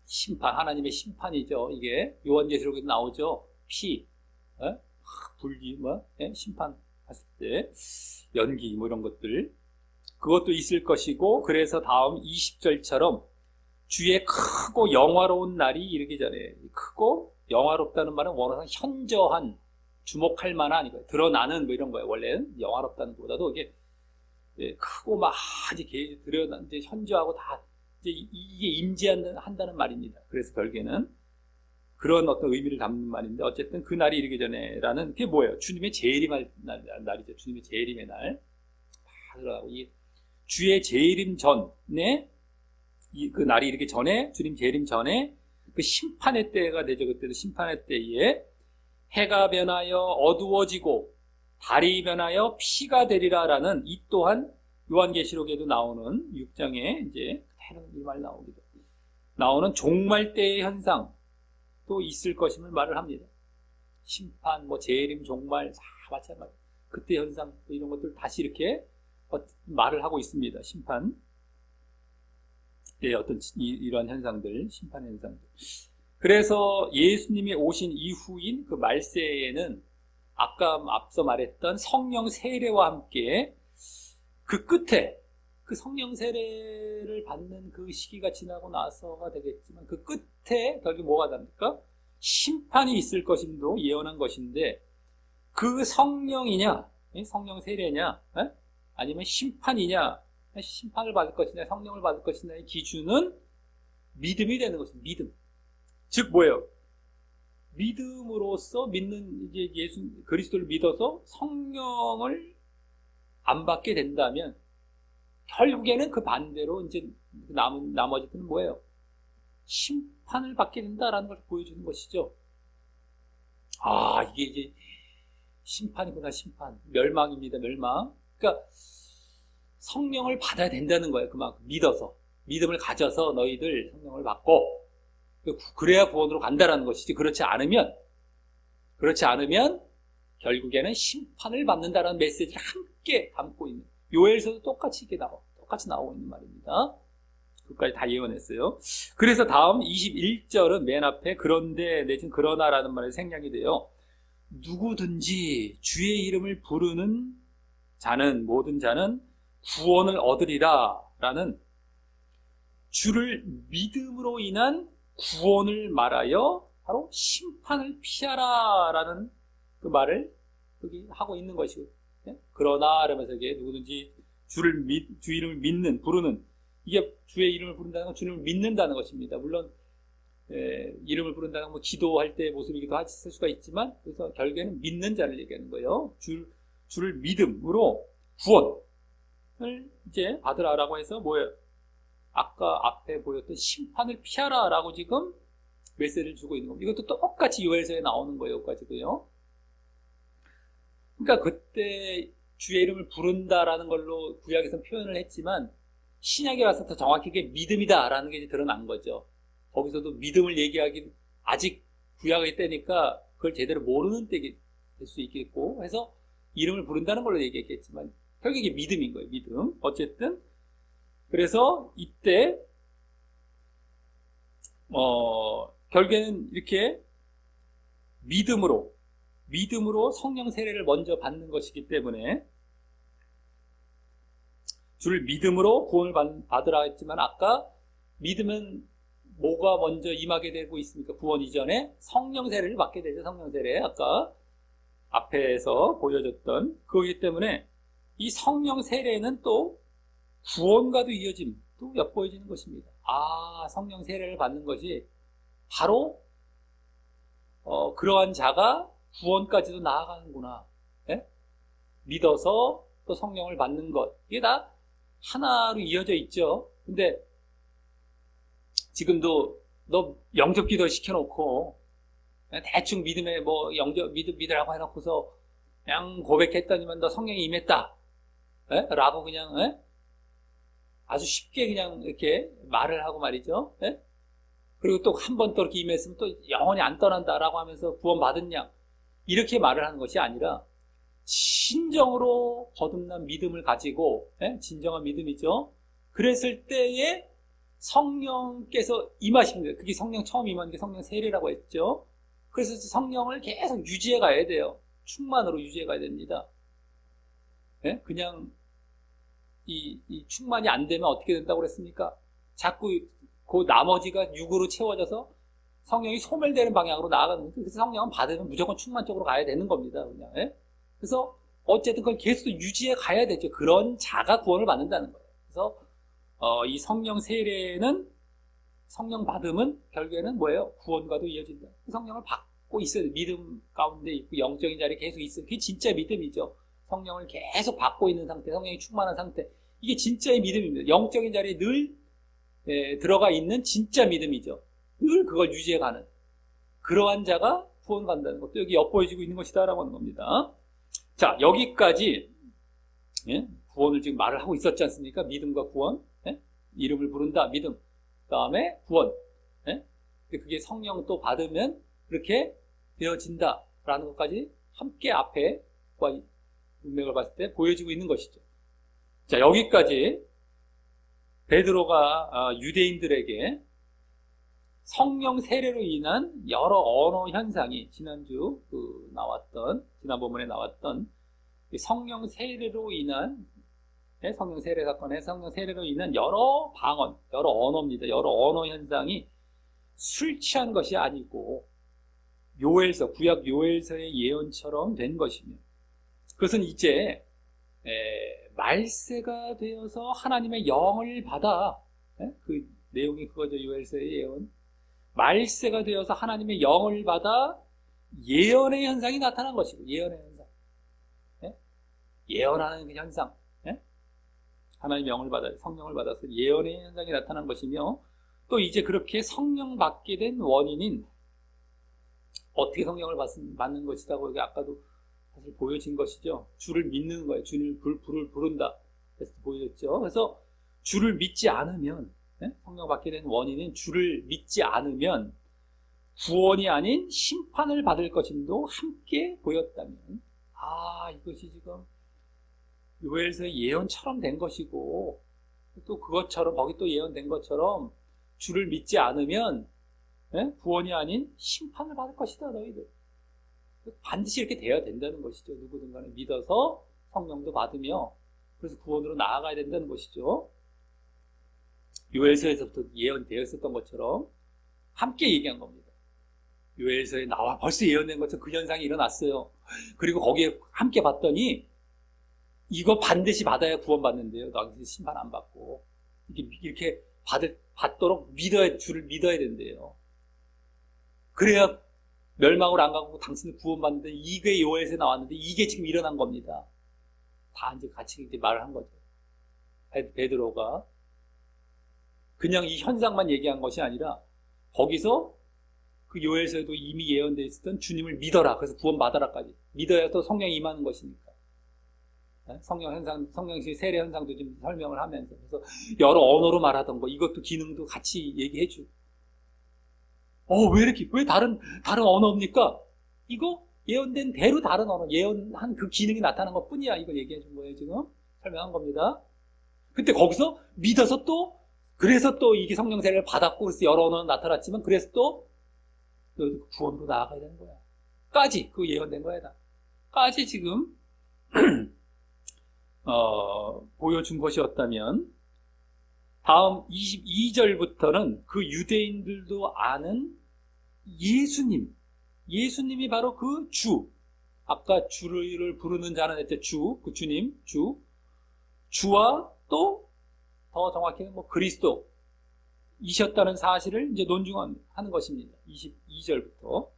심판, 하나님의 심판이죠. 이게 요한계시록에도 나오죠. 피, 불기, 심판했을 때 연기 뭐 이런 것들 그것도 있을 것이고 그래서 다음 20절처럼 주의 크고 영화로운 날이 이르기 전에 크고 영화롭다는 말은 원어상 현저한 주목할 만한 이거 드러나는 뭐 이런 거예요. 원래는 영화롭다는 것보다도 이게 크고 막 이제 드러나 이제 현저하고 다 이제 이게 임재한다는 말입니다. 그래서 결국에는 그런 어떤 의미를 담는 말인데 어쨌든 그 날이 이르기 전에라는 그게 뭐예요? 주님의 재림할 날이죠. 주님의 재림의 날. 이 주의 재림 전에 그 날이 이르기 전에 주님 재림 전에 그 심판의 때가 되죠. 그때도 심판의 때에 해가 변하여 어두워지고 달이 변하여 피가 되리라라는 이 또한 요한계시록에도 나오는 6장에 이제 이 말 나오는 종말 때의 현상 또 있을 것임을 말을 합니다. 심판, 뭐 재림, 종말 다 마찬가지. 그때 현상 이런 것들 다시 이렇게 말을 하고 있습니다. 심판 때 어떤 이런 현상들, 심판 현상들. 그래서 예수님이 오신 이후인 그 말세에는 아까 앞서 말했던 성령 세례와 함께 그 끝에 그 성령 세례를 받는 그 시기가 지나고 나서가 되겠지만 그 끝에 결국 뭐가 됩니까? 심판이 있을 것임도 예언한 것인데 그 성령이냐, 성령 세례냐, 아니면 심판이냐, 심판을 받을 것이냐, 성령을 받을 것이냐의 기준은 믿음이 되는 것입니다. 믿음. 즉 뭐예요? 믿음으로써 믿는 이제 예수 그리스도를 믿어서 성령을 안 받게 된다면 결국에는 그 반대로 이제 나머지는 뭐예요? 심판을 받게 된다라는 걸 보여주는 것이죠. 아, 이게 이제 심판이구나, 심판. 멸망입니다, 멸망. 그러니까 성령을 받아야 된다는 거예요. 그만큼 믿어서. 믿음을 가져서 너희들 성령을 받고 그래야 구원으로 간다라는 것이지. 그렇지 않으면 결국에는 심판을 받는다라는 메시지를 함께 담고 있는 요엘서도 똑같이 나오고 있는 말입니다. 그까지 다 예언했어요. 그래서 다음 21절은 맨 앞에 그런데 내지는 그러나라는 말이 생략이 돼요. 누구든지 주의 이름을 부르는 자는, 모든 자는 구원을 얻으리라 라는, 주를 믿음으로 인한 구원을 말하여 바로 심판을 피하라 라는 그 말을 여기 하고 있는 것이고, 그러나 이러면서 이게 누구든지 주 이름을 믿는, 부르는, 이게 주의 이름을 부른다는 건 주님을 믿는다는 것입니다. 물론 이름을 부른다는 건 뭐 기도할 때의 모습이기도 할 수가 있지만, 그래서 결국에는 믿는 자를 얘기하는 거예요. 주를 믿음으로 구원을 이제 받으라라고 해서 뭐예요? 아까 앞에 보였던 심판을 피하라라고 지금 메시지를 주고 있는 겁니다. 이것도 똑같이 요엘서에 나오는 거예요. 여기까지도요. 그러니까 그때 주의 이름을 부른다라는 걸로 구약에서 표현을 했지만, 신약에 와서 더 정확히 그게 믿음이다라는 게 이제 드러난 거죠. 거기서도 믿음을 얘기하기, 아직 구약의 때니까 그걸 제대로 모르는 때가 될 수 있겠고 해서 이름을 부른다는 걸로 얘기했겠지만, 결국 이게 믿음인 거예요. 믿음. 어쨌든 그래서 이때 결국에는 이렇게 믿음으로 성령 세례를 먼저 받는 것이기 때문에, 주를 믿음으로 구원을 받으라 했지만, 아까 믿음은 뭐가 먼저 임하게 되고 있습니까? 구원 이전에 성령 세례를 받게 되죠. 성령 세례, 아까 앞에서 보여줬던 그거기 때문에 이 성령 세례는 또 구원과도 또 엿보여지는 것입니다. 성령 세례를 받는 것이 바로 그러한 자가 구원까지도 나아가는구나. 예? 믿어서 또 성령을 받는 것, 이게 다 하나로 이어져 있죠. 근데 지금도 너 영접 기도 시켜놓고 그냥 대충 믿음에 뭐 영접 믿으라고 해놓고서 그냥 고백했더니만 너 성령이 임했다, 예? 라고 그냥, 예? 아주 쉽게 그냥 이렇게 말을 하고 말이죠. 예? 그리고 또 한 번 또 이렇게 임했으면 또 영원히 안 떠난다라고 하면서 구원 받았냐, 이렇게 말을 하는 것이 아니라 진정으로 거듭난 믿음을 가지고, 진정한 믿음이죠. 그랬을 때에 성령께서 임하십니다. 그게 성령 처음 임하는 게 성령 세례라고 했죠. 그래서 성령을 계속 유지해 가야 돼요. 충만으로 유지해 가야 됩니다. 그냥 이 충만이 안 되면 어떻게 된다고 그랬습니까? 자꾸 그 나머지가 육으로 채워져서 성령이 소멸되는 방향으로 나아가는 거죠. 그래서 성령은 받으면 무조건 충만적으로 가야 되는 겁니다. 그냥. 그래서 어쨌든 그걸 계속 유지해 가야 되죠. 그런 자가 구원을 받는다는 거예요. 그래서 이 성령 세례는, 성령 받음은 결국에는 뭐예요? 구원과도 이어진다. 성령을 받고 있어야 돼. 믿음 가운데 있고 영적인 자리에 계속 있어요. 그게 진짜 믿음이죠. 성령을 계속 받고 있는 상태, 성령이 충만한 상태, 이게 진짜의 믿음입니다. 영적인 자리에 늘 들어가 있는 진짜 믿음이죠. 늘 그걸 유지해가는 그러한 자가 구원받는다는 것도 여기 엿보여지고 있는 것이다라고 하는 겁니다. 자, 여기까지 구원을 지금 말을 하고 있었지 않습니까? 믿음과 구원, 이름을 부른다, 믿음, 그 다음에 구원. 그게 성령 또 받으면 그렇게 되어진다라는 것까지 함께 앞에 문맥을 봤을 때 보여지고 있는 것이죠. 자, 여기까지 베드로가 유대인들에게 성령 세례로 인한 여러 언어 현상이 지난 본문에 나왔던 성령 세례로 인한, 성령 세례 사건에 성령 세례로 인한 여러 방언, 여러 언어입니다. 여러 언어 현상이 술 취한 것이 아니고 구약 요엘서의 예언처럼 된 것이며, 그것은 이제 말세가 되어서 하나님의 영을 받아, 그 내용이 그거죠. 요엘서의 예언. 말세가 되어서 하나님의 영을 받아 예언의 현상이 나타난 것이고, 예언의 현상, 예언하는 그 현상, 하나님의 영을 받아, 성령을 받아서 예언의 현상이 나타난 것이며, 또 이제 그렇게 성령 받게 된 원인인, 어떻게 성령을 받는 것이라고 여기 아까도 사실 보여진 것이죠. 주를 믿는 거예요. 주를 부른다. 그래서 보여졌죠. 그래서 주를 믿지 않으면, 성령 받게 된 원인은 주를 믿지 않으면 구원이 아닌 심판을 받을 것임도 함께 보였다면, 이것이 지금 요엘서의 예언처럼 된 것이고, 또 그것처럼 거기 또 예언된 것처럼 주를 믿지 않으면 구원이 아닌 심판을 받을 것이다 너희들. 반드시 이렇게 되어야 된다는 것이죠. 누구든 간에 믿어서 성령도 받으며 그래서 구원으로 나아가야 된다는 것이죠. 요엘서에서부터 예언되었었던 것처럼 함께 얘기한 겁니다. 요엘서에 나와 벌써 예언된 것처럼 그 현상이 일어났어요. 그리고 거기에 함께 봤더니 이거 반드시 받아야 구원받는데요. 당신 심판 안 받고 이렇게 받도록 주를 믿어야 된대요. 그래야 멸망으로 안 가고 당신을 구원받는데 이게 요엘서에 나왔는데 이게 지금 일어난 겁니다. 다 이제 같이 이제 말을 한 거죠. 베드로가 그냥 이 현상만 얘기한 것이 아니라 거기서 그 요엘서에도 이미 예언되어 있었던 주님을 믿어라. 그래서 구원받아라까지. 믿어야 또 성령이 임하는 것이니까. 성령 현상, 성령의 세례 현상도 좀 설명을 하면서. 그래서 여러 언어로 말하던 거, 이것도 기능도 같이 얘기해주고. 왜 다른 언어입니까? 이거 예언된 대로 다른 언어, 예언한 그 기능이 나타난 것 뿐이야. 이걸 얘기해 준 거예요, 지금. 설명한 겁니다. 근데 거기서 믿어서 그래서 또 이게 성령 세례를 받았고, 그래서 여러 언어는 나타났지만, 그래서 또 구원으로 나아가야 되는 거야. 까지, 그 예언된 거야, 다. 까지 지금, 보여준 것이었다면, 다음 22절부터는 그 유대인들도 아는 예수님이 바로 그 주. 아까 주를 부르는 자는 했죠. 그 주님, 주와 또 더 정확히는 그리스도 이셨다는 사실을 이제 논증하는 것입니다. 22절부터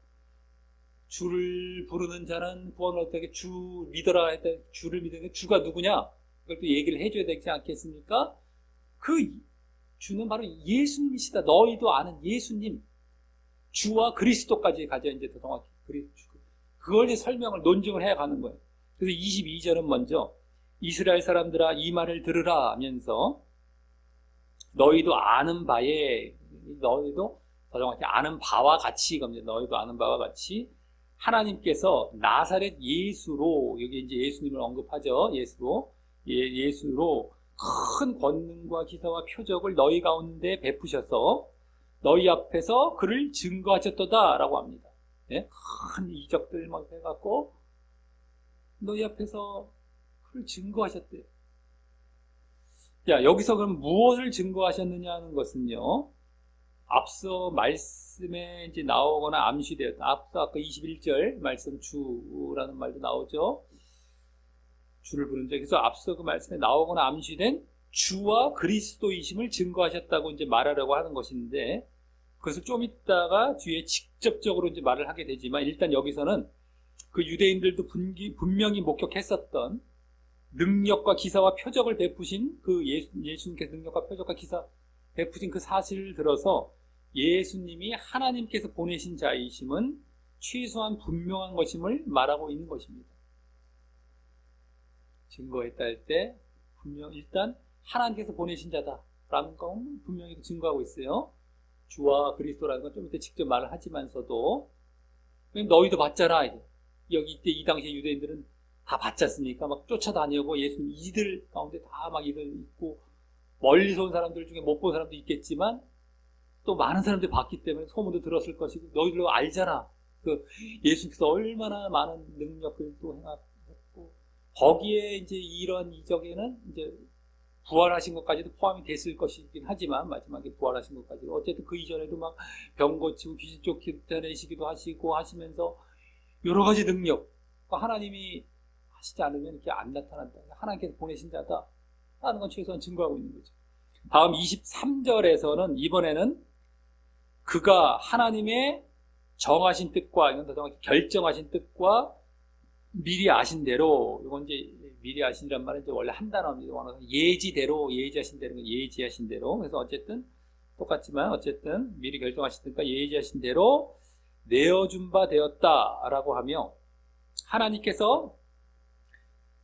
주를 부르는 자는 구원을 얻게 주 믿어라 했다. 주를 믿는 주가 누구냐? 그걸 또 얘기를 해줘야 되지 않겠습니까? 그 주는 바로 예수님이시다. 너희도 아는 예수님, 주와 그리스도까지 가져 이제 더 정확히 그걸 이제 설명을 논증을 해가는 거예요. 그래서 22절은 먼저 이스라엘 사람들아 이 말을 들으라 하면서 너희도 아는 바에 너희도 더 정확히 아는 바와 같이 겁니다. 너희도 아는 바와 같이 하나님께서 나사렛 예수로 여기 이제 예수님을 언급하죠. 예수로 큰 권능과 기사와 표적을 너희 가운데 베푸셔서 너희 앞에서 그를 증거하셨도다라고 합니다. 네? 큰 이적들 막 해갖고 너희 앞에서 그를 증거하셨대요. 자, 여기서 그럼 무엇을 증거하셨느냐 하는 것은요, 앞서 말씀에 이제 나오거나 암시되었다. 앞서 아까 21절 말씀 주라는 말도 나오죠. 주를 부른 자. 그래서 앞서 그 말씀에 나오거나 암시된 주와 그리스도이심을 증거하셨다고 이제 말하려고 하는 것인데, 그것을 좀 이따가 뒤에 직접적으로 이제 말을 하게 되지만, 일단 여기서는 그 유대인들도 분명히 목격했었던 능력과 기사와 표적을 베푸신 그 예수님께서 능력과 표적과 기사 베푸신 그 사실을 들어서 예수님이 하나님께서 보내신 자이심은 최소한 분명한 것임을 말하고 있는 것입니다. 증거했다 할 때 일단 하나님께서 보내신 자다라는 건 분명히 증거하고 있어요. 주와 그리스도라는 건 좀 이따 직접 말을 하지만서도 너희도 봤잖아. 여기 이때 이 당시에 유대인들은 다 봤지 않습니까? 막 쫓아다니고 예수님 이들 가운데 다 막 이들 있고 멀리서 온 사람들 중에 못 본 사람도 있겠지만 또 많은 사람들이 봤기 때문에 소문도 들었을 것이고 너희들도 알잖아. 그 예수님께서 얼마나 많은 능력을 또 행하셨고 거기에 이제 이런 이적에는 이제 부활하신 것까지도 포함이 됐을 것이긴 하지만 마지막에 부활하신 것까지 어쨌든 그 이전에도 막 병 고치고 귀신 쫓아내시기도 하시고 하시면서 여러 가지 능력 하나님이 하시지 않으면 이렇게 안 나타난다. 하나님께서 보내신 자다 하는 건 최소한 증거하고 있는 거죠. 다음 23절에서는 이번에는 그가 하나님의 정하신 뜻과 이건 더 정확히 결정하신 뜻과 미리 아신 대로 이건 이제 미리 아신이란 말은 이제 원래 한 단어입니다. 예지대로 예지하신 대로 예지하신 대로 그래서 어쨌든 똑같지만 어쨌든 미리 결정하신 뜻과 예지하신 대로 내어준 바 되었다라고 하며 하나님께서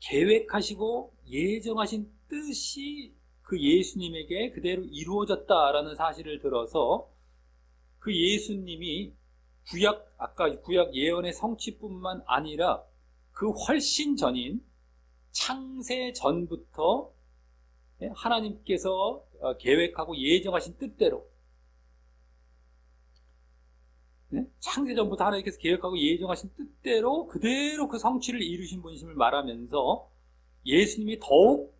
계획하시고 예정하신 뜻이 그 예수님에게 그대로 이루어졌다라는 사실을 들어서 그 예수님이 아까 구약 예언의 성취뿐만 아니라 그 훨씬 전인 창세 전부터 하나님께서 계획하고 예정하신 뜻대로, 창세전부터 하나님께서 계획하고 예정하신 뜻대로 그대로 그 성취를 이루신 분이심을 말하면서 예수님이 더욱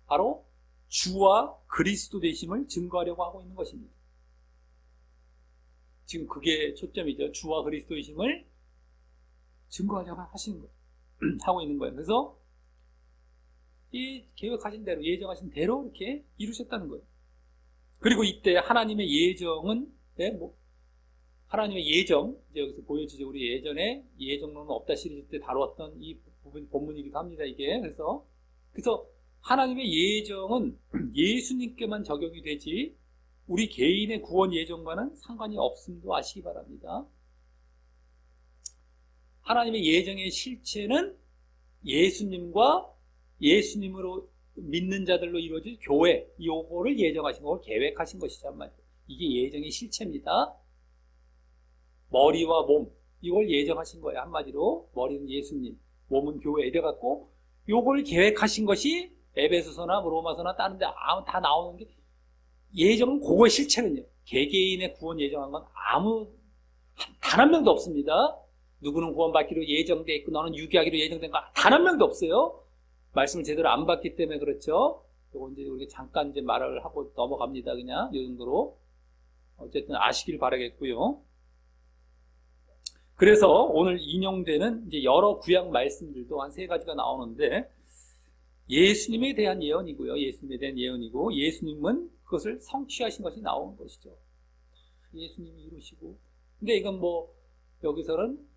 바로 주와 그리스도 되심을 증거하려고 하고 있는 것입니다. 지금 그게 초점이죠. 주와 그리스도이심을 증거하려고 하시는 거예요. 하고 있는 거예요. 그래서 이 계획하신 대로, 예정하신 대로 이렇게 이루셨다는 거예요. 그리고 이때 하나님의 예정은, 하나님의 예정, 이제 여기서 보여주죠. 우리 예전에 예정론은 없다 시리즈 때 다루었던 이 부분, 본문이기도 합니다, 이게. 그래서 하나님의 예정은 예수님께만 적용이 되지, 우리 개인의 구원 예정과는 상관이 없음도 아시기 바랍니다. 하나님의 예정의 실체는 예수님과 예수님으로 믿는 자들로 이루어질 교회, 요거를 예정하신 걸 계획하신 것이죠, 한마디로. 이게 예정의 실체입니다. 머리와 몸, 이걸 예정하신 거예요, 한마디로. 머리는 예수님, 몸은 교회, 이래갖고 요걸 계획하신 것이 에베소서나 로마서나 다른 데 다 나오는 게, 예정은 그거의 실체는요. 개개인의 구원 예정한 건 단 한 명도 없습니다. 누구는 구원받기로 예정돼 있고 너는 유기하기로 예정된 거 단 한 명도 없어요. 말씀을 제대로 안 받기 때문에 그렇죠. 요거 이제 우리가 잠깐 이제 말을 하고 넘어갑니다. 그냥 이 정도로. 어쨌든 아시길 바라겠고요. 그래서 오늘 인용되는 이제 여러 구약 말씀들도 한 3가지가 나오는데, 예수님에 대한 예언이고요. 예수님에 대한 예언이고, 예수님은 그것을 성취하신 것이 나오는 것이죠. 예수님이 이루시고. 근데 이건 여기서는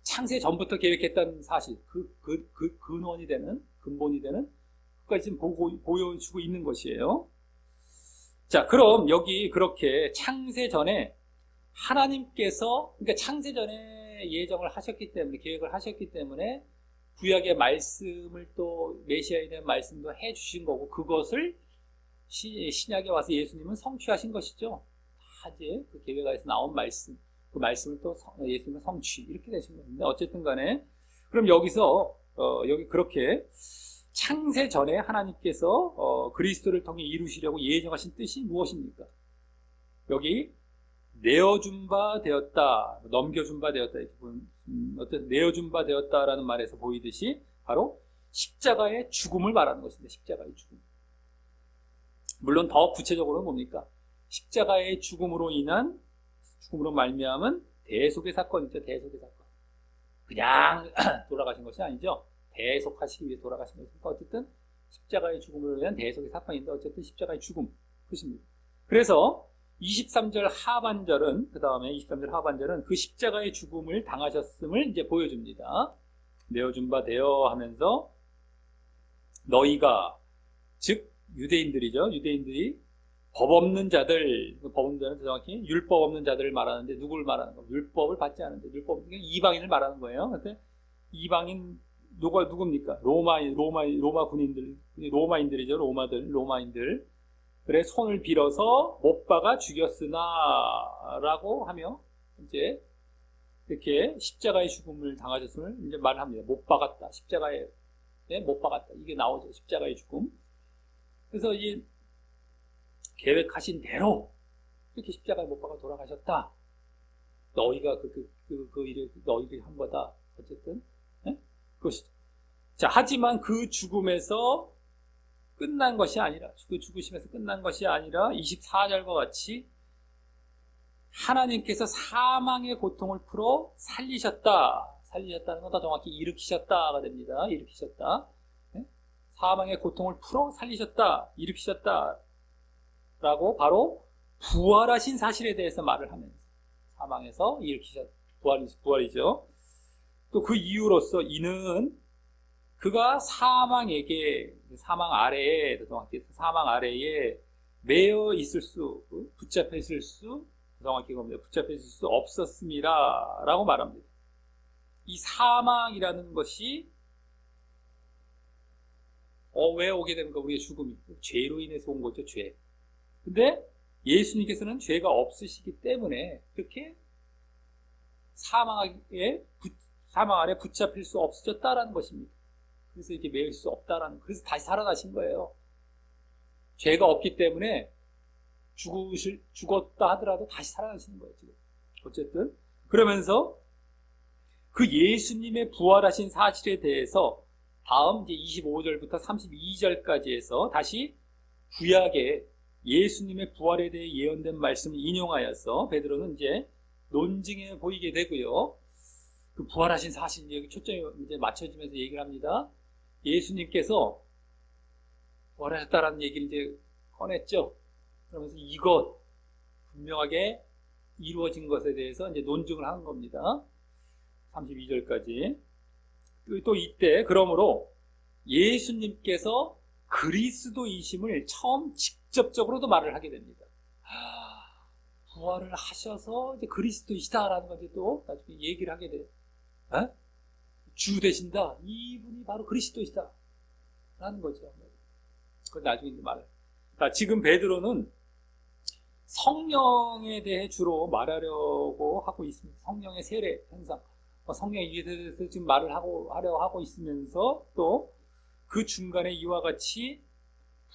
창세 전부터 계획했다는 사실, 근원이 되는, 근본이 되는, 그까지 지금 보여주고 있는 것이에요. 자, 그럼 여기 그렇게 창세 전에 하나님께서, 그러니까 창세 전에 예정을 하셨기 때문에, 계획을 하셨기 때문에, 구약의 말씀을 또 메시아에 대한 말씀도 해주신 거고, 그것을 신약에 와서 예수님은 성취하신 것이죠. 다 이제 그 계획에서 나온 말씀, 그 말씀을 또 예수님은 성취, 이렇게 되신 겁니다. 어쨌든 간에, 그럼 여기서 여기 그렇게 창세 전에 하나님께서 그리스도를 통해 이루시려고 예정하신 뜻이 무엇입니까? 여기 내어준 바 되었다, 넘겨준 바 되었다, 이렇게 어떤 내어준 바 되었다라는 말에서 보이듯이 바로 십자가의 죽음을 말하는 것입니다. 십자가의 죽음. 물론 더 구체적으로는 뭡니까? 십자가의 죽음으로 말미암은 대속의 사건이죠. 대속의 사건. 그냥 돌아가신 것이 아니죠. 대속하시기 위해 돌아가신 것이니까 어쨌든 십자가의 죽음을 위한 대속의 사건인데, 어쨌든 십자가의 죽음, 그것입니다. 그래서 23절 하반절은, 그 다음에 23절 하반절은 그 십자가의 죽음을 당하셨음을 이제 보여줍니다. 내어준 바 되어 하면서 너희가, 즉 유대인들이죠. 유대인들이 법 없는 자들, 법 없는 자는 정확히 율법 없는 자들을 말하는데, 누구를 말하는 거예요? 율법을 받지 않은데, 율법 없는 게 이방인을 말하는 거예요. 그런데 이방인 누굽니까? 로마 군인들, 로마인들이죠. 로마인들. 그래, 손을 빌어서 못 박아 죽였으나 라고 하며 이제 이렇게 십자가의 죽음을 당하셨음을 이제 말합니다. 못 박았다. 십자가에 못 박았다. 이게 나오죠. 십자가의 죽음. 그래서 이 계획하신 대로 이렇게 십자가에 못 박아 돌아가셨다. 너희가 그 일을 너희들이 한 거다. 어쨌든 그것이죠. 자, 하지만 그 죽음에서 끝난 것이 아니라, 그 죽으심에서 끝난 것이 아니라 24절과 같이 하나님께서 사망의 고통을 풀어 살리셨다는 건 더 정확히 일으키셨다가 됩니다. 일으키셨다. 사망의 고통을 풀어 살리셨다, 일으키셨다 라고 바로 부활하신 사실에 대해서 말을 하면서, 사망에서 부활이죠. 또 그 이유로서 이는 그가 사망 아래에 매여 있을 수, 붙잡혀 있을 수, 정확히 겁니다. 붙잡혀 있을 수 없었음이라 라고 말합니다. 이 사망이라는 것이 왜 오게 되는가? 우리의 죽음이 죄로 인해서 온 거죠. 죄. 근데 예수님께서는 죄가 없으시기 때문에 그렇게 사망 아래 붙잡힐 수 없으셨다라는 것입니다. 그래서 이렇게 매일 수 없다라는, 그래서 다시 살아나신 거예요. 죄가 없기 때문에 죽었다 하더라도 다시 살아나시는 거예요, 지금. 어쨌든. 그러면서 그 예수님의 부활하신 사실에 대해서 다음 이제 25절부터 32절까지 해서 다시 구약의 예수님의 부활에 대해 예언된 말씀을 인용하여서 베드로는 이제 논증해 보이게 되고요. 그 부활하신 사실 여기 초점이 이제 맞춰지면서 얘기를 합니다. 예수님께서 부활하셨다라는 얘기를 이제 꺼냈죠. 그러면서 이것 분명하게 이루어진 것에 대해서 이제 논증을 하는 겁니다. 32절까지. 또 이때 그러므로 예수님께서 그리스도이심을 처음 직접적으로도 말을 하게 됩니다. 부활을 하셔서 이제 그리스도이시다라는 걸 또 나중에 얘기를 하게 돼요. 주 되신다. 이분이 바로 그리스도이시다. 라는 거죠. 그걸 나중에 이제 말을. 지금 베드로는 성령에 대해 주로 말하려고 하고 있습니다. 성령의 세례 현상. 성령에 대해서 지금 말을 하려고 하고 있으면서 또 그 중간에 이와 같이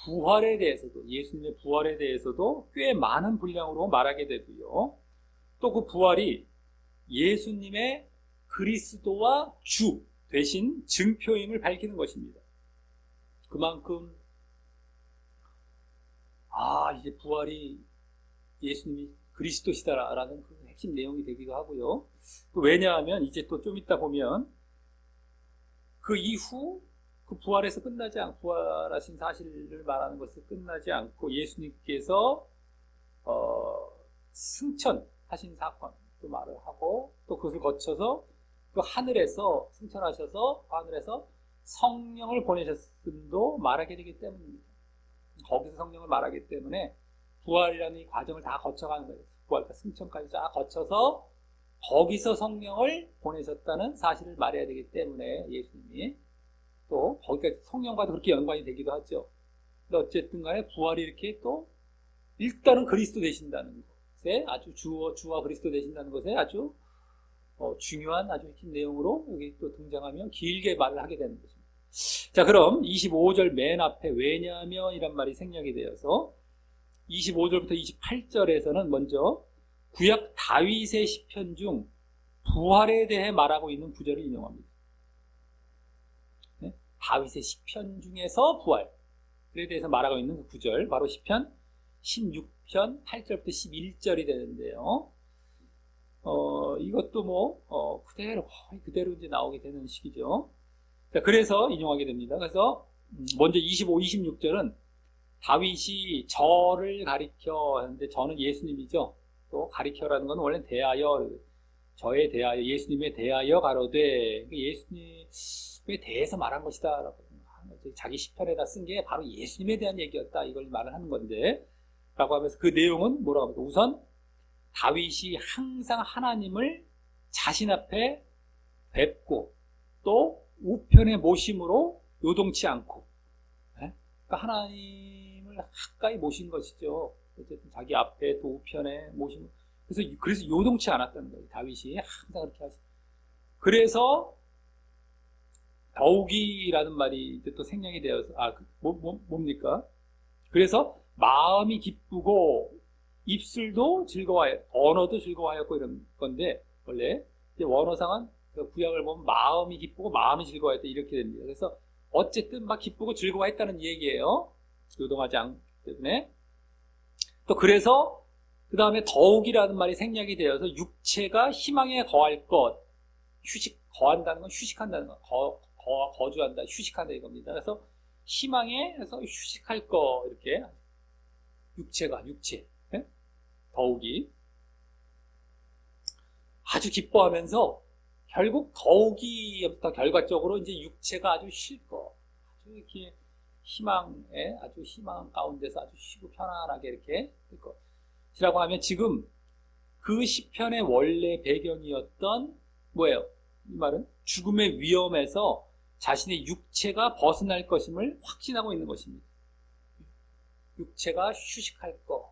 부활에 대해서도, 예수님의 부활에 대해서도 꽤 많은 분량으로 말하게 되고요. 또 그 부활이 예수님의 그리스도와 주 되신 증표임을 밝히는 것입니다. 그만큼 이제 부활이 예수님이 그리스도시다라는 그 핵심 내용이 되기도 하고요. 또 왜냐하면 이제 또 좀 이따 보면 그 이후 그 부활에서 끝나지 않고, 부활하신 사실을 말하는 것을 끝나지 않고 예수님께서 승천하신 사건도 말을 하고, 또 그것을 거쳐서 그 하늘에서 승천하셔서 하늘에서 성령을 보내셨음도 말하게 되기 때문입니다. 거기서 성령을 말하기 때문에 부활이라는 이 과정을 다 거쳐가는 거예요. 부활과 승천까지 다 거쳐서 거기서 성령을 보내셨다는 사실을 말해야 되기 때문에 예수님이 또 거기까지 성령과도 그렇게 연관이 되기도 하죠. 근데 어쨌든 간에 부활이 이렇게 또 일단은 그리스도 되신다는 것에 아주 주와 그리스도 되신다는 것에 아주 중요한 아주 핵심 내용으로 여기 또 등장하면 길게 말을 하게 되는 것입니다. 자, 그럼 25절 맨 앞에 왜냐하면 이란 말이 생략이 되어서 25절부터 28절에서는 먼저 구약 다윗의 시편 중 부활에 대해 말하고 있는 구절을 인용합니다. 네? 다윗의 시편 중에서 부활에 대해서 말하고 있는 그 구절, 바로 시편 16편 8절부터 11절이 되는데요. 이것도 그대로 이제 나오게 되는 식이죠. 자, 그래서 인용하게 됩니다. 그래서 먼저 25, 26절은 다윗이 저를 가리켜 하는데, 저는 예수님이죠. 또 가리켜라는 건 원래 대하여, 저에 대하여, 예수님에 대하여 가로되, 예수님에 대해서 말한 것이다 라고 하는 거죠. 자기 시편에다 쓴 게 바로 예수님에 대한 얘기였다, 이걸 말을 하는 건데, 라고 하면서 그 내용은 뭐라고 합니까? 우선 다윗이 항상 하나님을 자신 앞에 뵙고 또 우편에 모심으로 요동치 않고, 그러니까 하나님을 가까이 모신 것이죠. 어쨌든 자기 앞에 또 우편에 모심. 그래서 요동치 않았다는 거예요. 다윗이 항상 그렇게 하시. 그래서 더욱이라는 말이 이제 또 생략이 되어서 뭡니까? 그래서 마음이 기쁘고 입술도 즐거워하여, 언어도 즐거워하였고 이런 건데, 원래 이제 원어상은 그 구약을 보면 마음이 기쁘고 마음이 즐거워했다 이렇게 됩니다. 그래서 어쨌든 막 기쁘고 즐거워했다는 얘기예요. 요동하지 않기 때문에. 또 그래서 그 다음에 더욱이라는 말이 생략이 되어서 육체가 희망에 거할 것, 거한다는 건 휴식한다는 거, 거주한다, 휴식한다 이겁니다. 그래서 희망에 해서 휴식할 거, 이렇게 육체, 더욱이 아주 기뻐하면서 결국 더욱이부터 결과적으로 이제 육체가 아주 쉴 거, 아주 이렇게 아주 희망 가운데서 아주 쉬고 편안하게 이렇게 될 것이라고 하면, 지금 그 시편의 원래 배경이었던 뭐예요? 이 말은 죽음의 위험에서 자신의 육체가 벗어날 것임을 확신하고 있는 것입니다. 육체가 휴식할 거,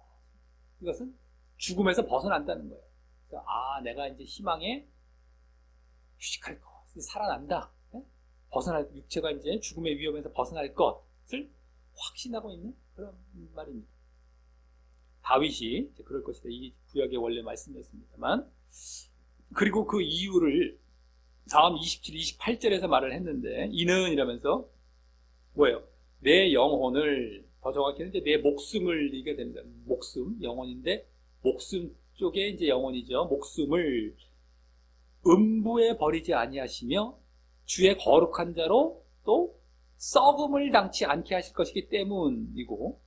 이것은 죽음에서 벗어난다는 거예요. 내가 이제 희망에 휴식할 거, 살아난다. 육체가 이제 죽음의 위험에서 벗어날 것을 확신하고 있는 그런 말입니다. 다윗이 이제 그럴 것이다. 이 구약의 원래 말씀이었습니다만, 그리고 그 이유를 다음 27, 28절에서 말을 했는데, 이는 이러면서 뭐예요? 내 영혼을, 더 정확히는 이제 내 목숨을 이게 됩니다. 목숨, 영혼인데 목숨 쪽에 이제 영혼이죠. 목숨을 음부에 버리지 아니하시며 주의 거룩한 자로 또 썩음을 당치 않게 하실 것이기 때문이고,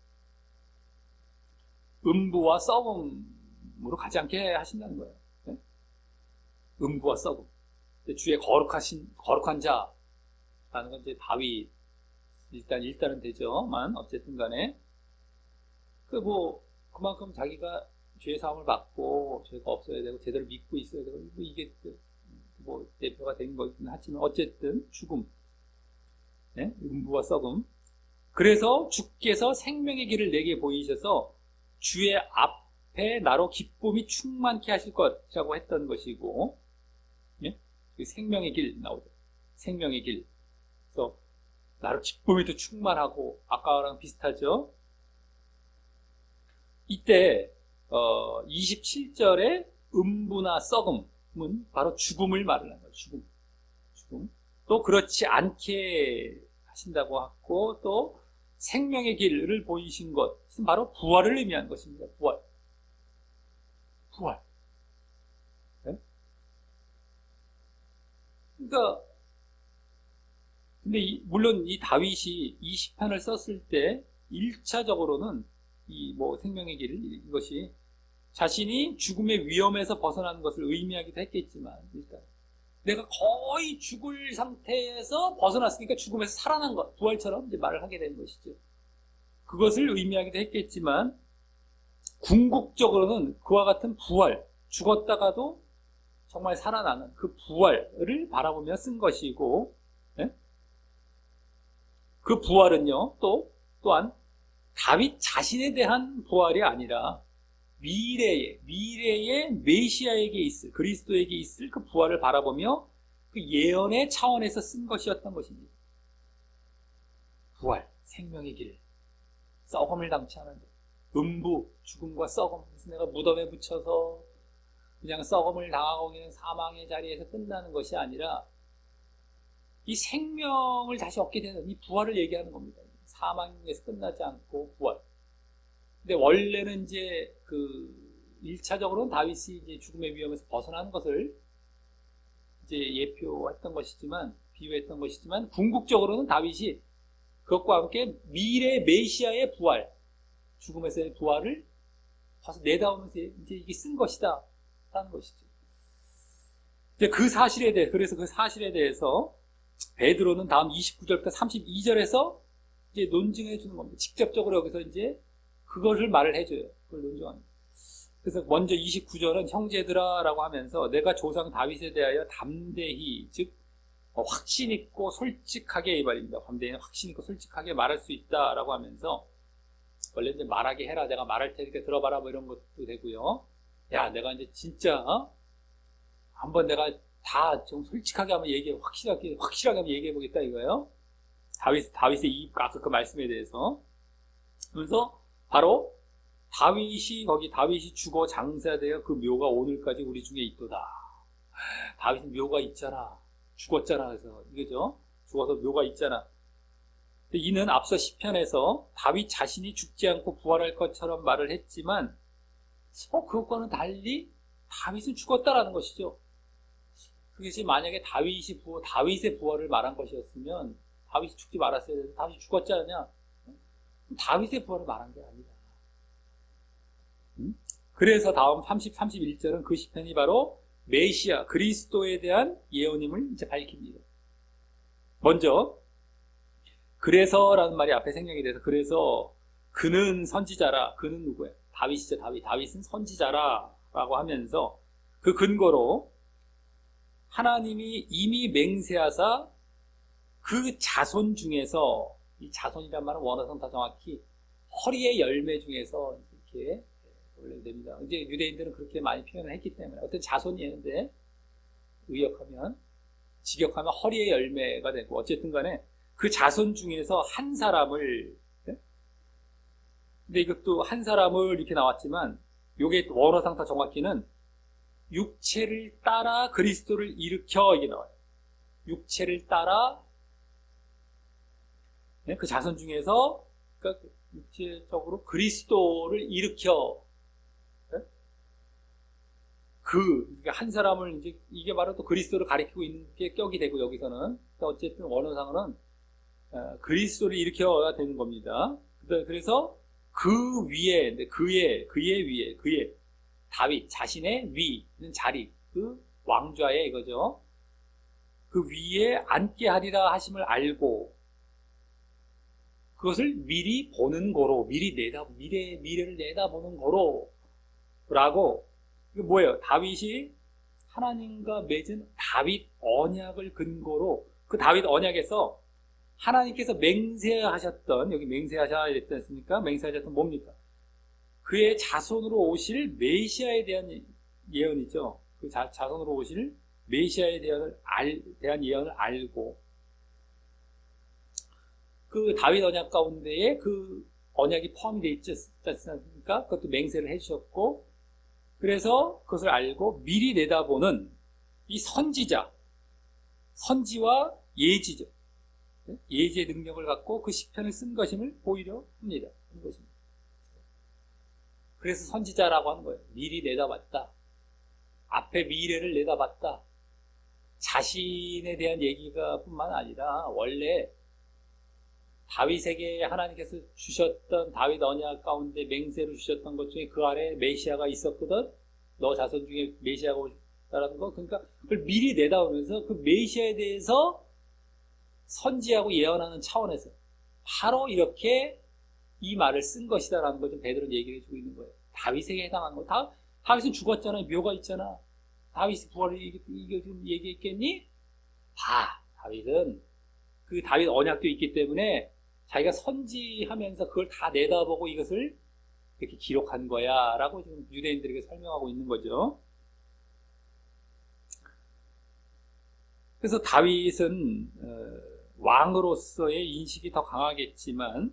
음부와 썩음으로 가지 않게 하신다는 거예요. 네? 음부와 썩음. 주의 거룩한 자라는 건 이제 다윗, 일단은 되죠만, 어쨌든 간에, 그만큼 자기가 죄의 사함을 받고, 죄가 없어야 되고, 제대로 믿고 있어야 되고, 이게, 대표가 된 거긴 하지만, 어쨌든, 죽음. 네? 음부와 썩음. 그래서 주께서 생명의 길을 내게 보이셔서, 주의 앞에 나로 기쁨이 충만케 하실 것이라고 했던 것이고, 예? 생명의 길 나오죠. 생명의 길. 그래서, 나로 기쁨이 더 충만하고, 아까랑 비슷하죠? 이때, 27절에 음부나 썩음은 바로 죽음을 말하는 거예요. 죽음. 또 그렇지 않게 하신다고 하고, 또 생명의 길을 보이신 것은 바로 부활을 의미하는 것입니다. 부활. 네? 그러니까, 근데 물론 이 다윗이 이 시편을 썼을 때 1차적으로는 생명의 길, 이것이 자신이 죽음의 위험에서 벗어나는 것을 의미하기도 했겠지만, 일단 내가 거의 죽을 상태에서 벗어났으니까 죽음에서 살아난 것, 부활처럼 이제 말을 하게 되는 것이죠. 그것을 의미하기도 했겠지만, 궁극적으로는 그와 같은 부활, 죽었다가도 정말 살아나는 그 부활을 바라보며 쓴 것이고, 네? 그 부활은요, 또한 다윗 자신에 대한 부활이 아니라 미래의 메시아에게 있을, 그리스도에게 있을 그 부활을 바라보며 그 예언의 차원에서 쓴 것이었던 것입니다. 부활, 생명의 길, 썩음을 당치 않은 음부, 죽음과 썩음. 그래서 내가 무덤에 묻혀서 그냥 썩음을 당하고 있는 사망의 자리에서 끝나는 것이 아니라 이 생명을 다시 얻게 되는 이 부활을 얘기하는 겁니다. 사망에서 끝나지 않고 부활. 근데 원래는 이제 1차적으로는 다윗이 이제 죽음의 위험에서 벗어나는 것을 이제 예표했던 것이지만, 비유했던 것이지만, 궁극적으로는 다윗이 그것과 함께 미래 메시아의 부활, 죽음에서의 부활을 봐서 내다오면서 이제 이게 쓴 것이다. 라는 것이죠. 이제 그래서 그 사실에 대해서 베드로는 다음 29절부터 32절에서 이제 논증해 주는 겁니다. 직접적으로 여기서 이제 그것을 말을 해줘요. 그걸 논증합니다. 그래서 먼저 29절은 형제들아 라고 하면서 내가 조상 다윗에 대하여 담대히, 즉 확신 있고 솔직하게, 이 말입니다. 담대히 확신 있고 솔직하게 말할 수 있다라고 하면서, 원래 이제 말하게 해라, 내가 말할 테니까 들어봐라, 뭐 이런 것도 되고요. 야, 내가 이제 진짜 한번 내가 다 좀 솔직하게 한번 확실하게 한번 얘기해 보겠다 이거예요. 다윗의 아까 그 말씀에 대해서. 그래서 바로 다윗이 죽어 장사되어 그 묘가 오늘까지 우리 중에 있도다. 다윗은 묘가 있잖아. 죽었잖아. 그래서 이거죠. 죽어서 묘가 있잖아. 이는 앞서 시편에서 다윗 자신이 죽지 않고 부활할 것처럼 말을 했지만, 그것과는 달리 다윗은 죽었다라는 것이죠. 그것이 만약에 다윗의 부활을 말한 것이었으면 다윗이 죽지 말았어야 되는데 다윗이 죽었지 않냐? 다윗의 부활을 말한 게 아니다. 그래서 다음 30, 31절은 그 시편이 바로 메시아, 그리스도에 대한 예언임을 이제 밝힙니다. 먼저 그래서라는 말이 앞에 생략이 돼서, 그래서 그는 선지자라. 그는 누구야? 다윗이죠. 다윗은 선지자라 라고 하면서 그 근거로 하나님이 이미 맹세하사 그 자손 중에서, 이 자손이란 말은 원어상 더 정확히 허리의 열매 중에서 이렇게 올려됩니다. 이제 유대인들은 그렇게 많이 표현을 했기 때문에 어떤 자손이 있는데 의역하면 직역하면 허리의 열매가 되고, 어쨌든 간에 그 자손 중에서 한 사람을, 근데 이것도 한 사람을 이렇게 나왔지만, 요게 원어상 더 정확히는 육체를 따라 그리스도를 일으켜, 이게 나와요. 육체를 따라, 그 자손 중에서, 그러니까 육체적으로 그리스도를 일으켜, 그러니까 한 사람을 이제, 이게 바로 또 그리스도를 가리키고 있는 게 격이 되고, 여기서는. 그러니까 어쨌든 원어상으로는 그리스도를 일으켜야 되는 겁니다. 그래서 그 위에, 그의 위에, 다윗, 자신의 위는 자리, 그 왕좌에 이거죠. 그 위에 앉게 하리라 하심을 알고, 그것을 미리 보는 거로, 미래를 내다보는 거로, 라고, 이게 뭐예요? 다윗이 하나님과 맺은 다윗 언약을 근거로, 그 다윗 언약에서 하나님께서 맹세하셨던, 여기 맹세하셔야 됐지 않습니까? 맹세하셨던 뭡니까? 그의 자손으로 오실 메시아에 대한 예언이죠. 그 자손으로 오실 메시아에 대한 예언을 알고, 그 다윗 언약 가운데에 그 언약이 포함이 되어 있지 않습니까? 그것도 맹세를 해주셨고, 그래서 그것을 알고 미리 내다보는 이 선지와 예지죠. 예지의 능력을 갖고 그 시편을 쓴 것임을 보이려 합니다. 그래서 선지자라고 하는 거예요. 미리 내다봤다. 앞에 미래를 내다봤다. 자신에 대한 얘기가 뿐만 아니라 원래 다윗에게 하나님께서 주셨던 다윗 언약 가운데 맹세를 주셨던 것 중에 그 아래 메시아가 있었거든. 너 자손 중에 메시아가 오셨다라는 거. 그러니까 그걸 미리 내다보면서 그 메시아에 대해서 선지하고 예언하는 차원에서 바로 이렇게 이 말을 쓴 것이다라는 걸 좀 베드로는 얘기를 해주고 있는 거예요. 다윗에게 해당하는 거. 다윗은 죽었잖아요. 묘가 있잖아. 다윗이 부활을 이게 좀 얘기했겠니? 다윗은 그 다윗 언약도 있기 때문에 자기가 선지하면서 그걸 다 내다보고 이것을 이렇게 기록한 거야 라고 지금 유대인들에게 설명하고 있는 거죠. 그래서 다윗은 왕으로서의 인식이 더 강하겠지만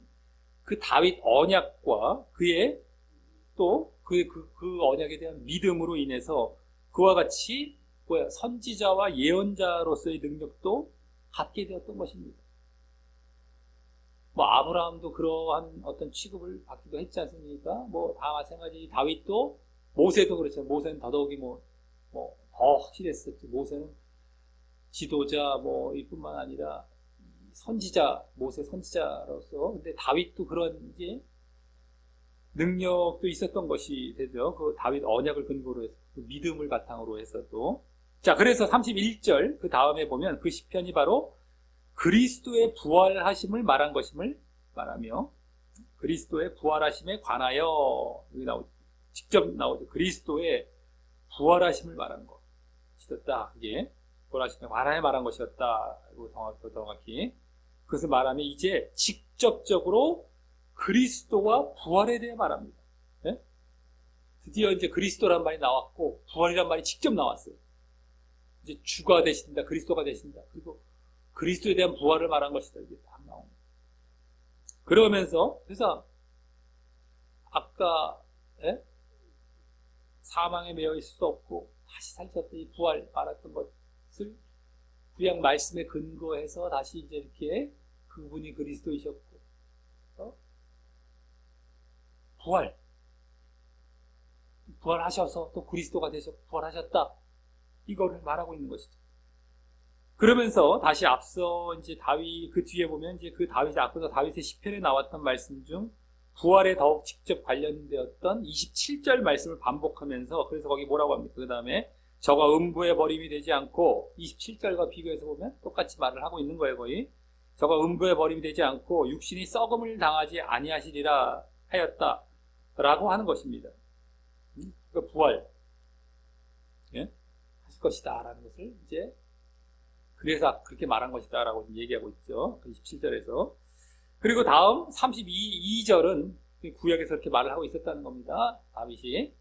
그 다윗 언약과 그의 또 그 언약에 대한 믿음으로 인해서 그와 같이 선지자와 예언자로서의 능력도 갖게 되었던 것입니다. 아브라함도 그러한 어떤 취급을 받기도 했지 않습니까? 다 마찬가지. 다윗도, 모세도 그렇죠. 모세는 더더욱이 더 확실했었죠. 모세는 지도자, 이뿐만 아니라 모세 선지자로서. 근데 다윗도 그런 이제 능력도 있었던 것이 되죠. 그 다윗 언약을 근거로 해서, 그 믿음을 바탕으로 해서도. 자, 그래서 31절, 그 다음에 보면 그 시편이 바로 그리스도의 부활하심을 말한 것임을 말하며, 그리스도의 부활하심에 관하여, 여기 나오죠. 직접 나오죠. 그리스도의 부활하심을 말한 것이었다. 이게 부활하심에 관하여 말한 것이었다. 정확히. 그것을 말하면 이제 직접적으로 그리스도와 부활에 대해 말합니다. 네? 드디어 이제 그리스도란 말이 나왔고, 부활이란 말이 직접 나왔어요. 이제 주가 되신다, 그리스도가 되신다. 그리고 그리스도에 대한 부활을 말한 것이다. 이게 딱 나옵니다. 그러면서, 그래서, 아까, 사망에 매여 있을 수 없고, 다시 살셨던 이 부활 말했던 것을 구약 말씀에 근거해서 다시 이제 이렇게 그분이 그리스도이셨고, 부활하셔서 또 그리스도가 되셨고, 부활하셨다. 이거를 말하고 있는 것이죠. 그러면서 다시 앞서 이제 그 뒤에 보면 이제 그 앞서서 다윗의 시편에 나왔던 말씀 중 부활에 더욱 직접 관련되었던 27절 말씀을 반복하면서, 그래서 거기 뭐라고 합니까? 그 다음에 저가 음부의 버림이 되지 않고, 27절과 비교해서 보면 똑같이 말을 하고 있는 거예요, 거의. 저가 음부의 버림이 되지 않고 육신이 썩음을 당하지 아니하시리라 하였다 라고 하는 것입니다. 그러니까 부활 하실 것이다 라는 것을 이제, 그래서 그렇게 말한 것이다 라고 얘기하고 있죠. 27절에서. 그리고 다음 32절은 구약에서 그렇게 말을 하고 있었다는 겁니다. 다윗이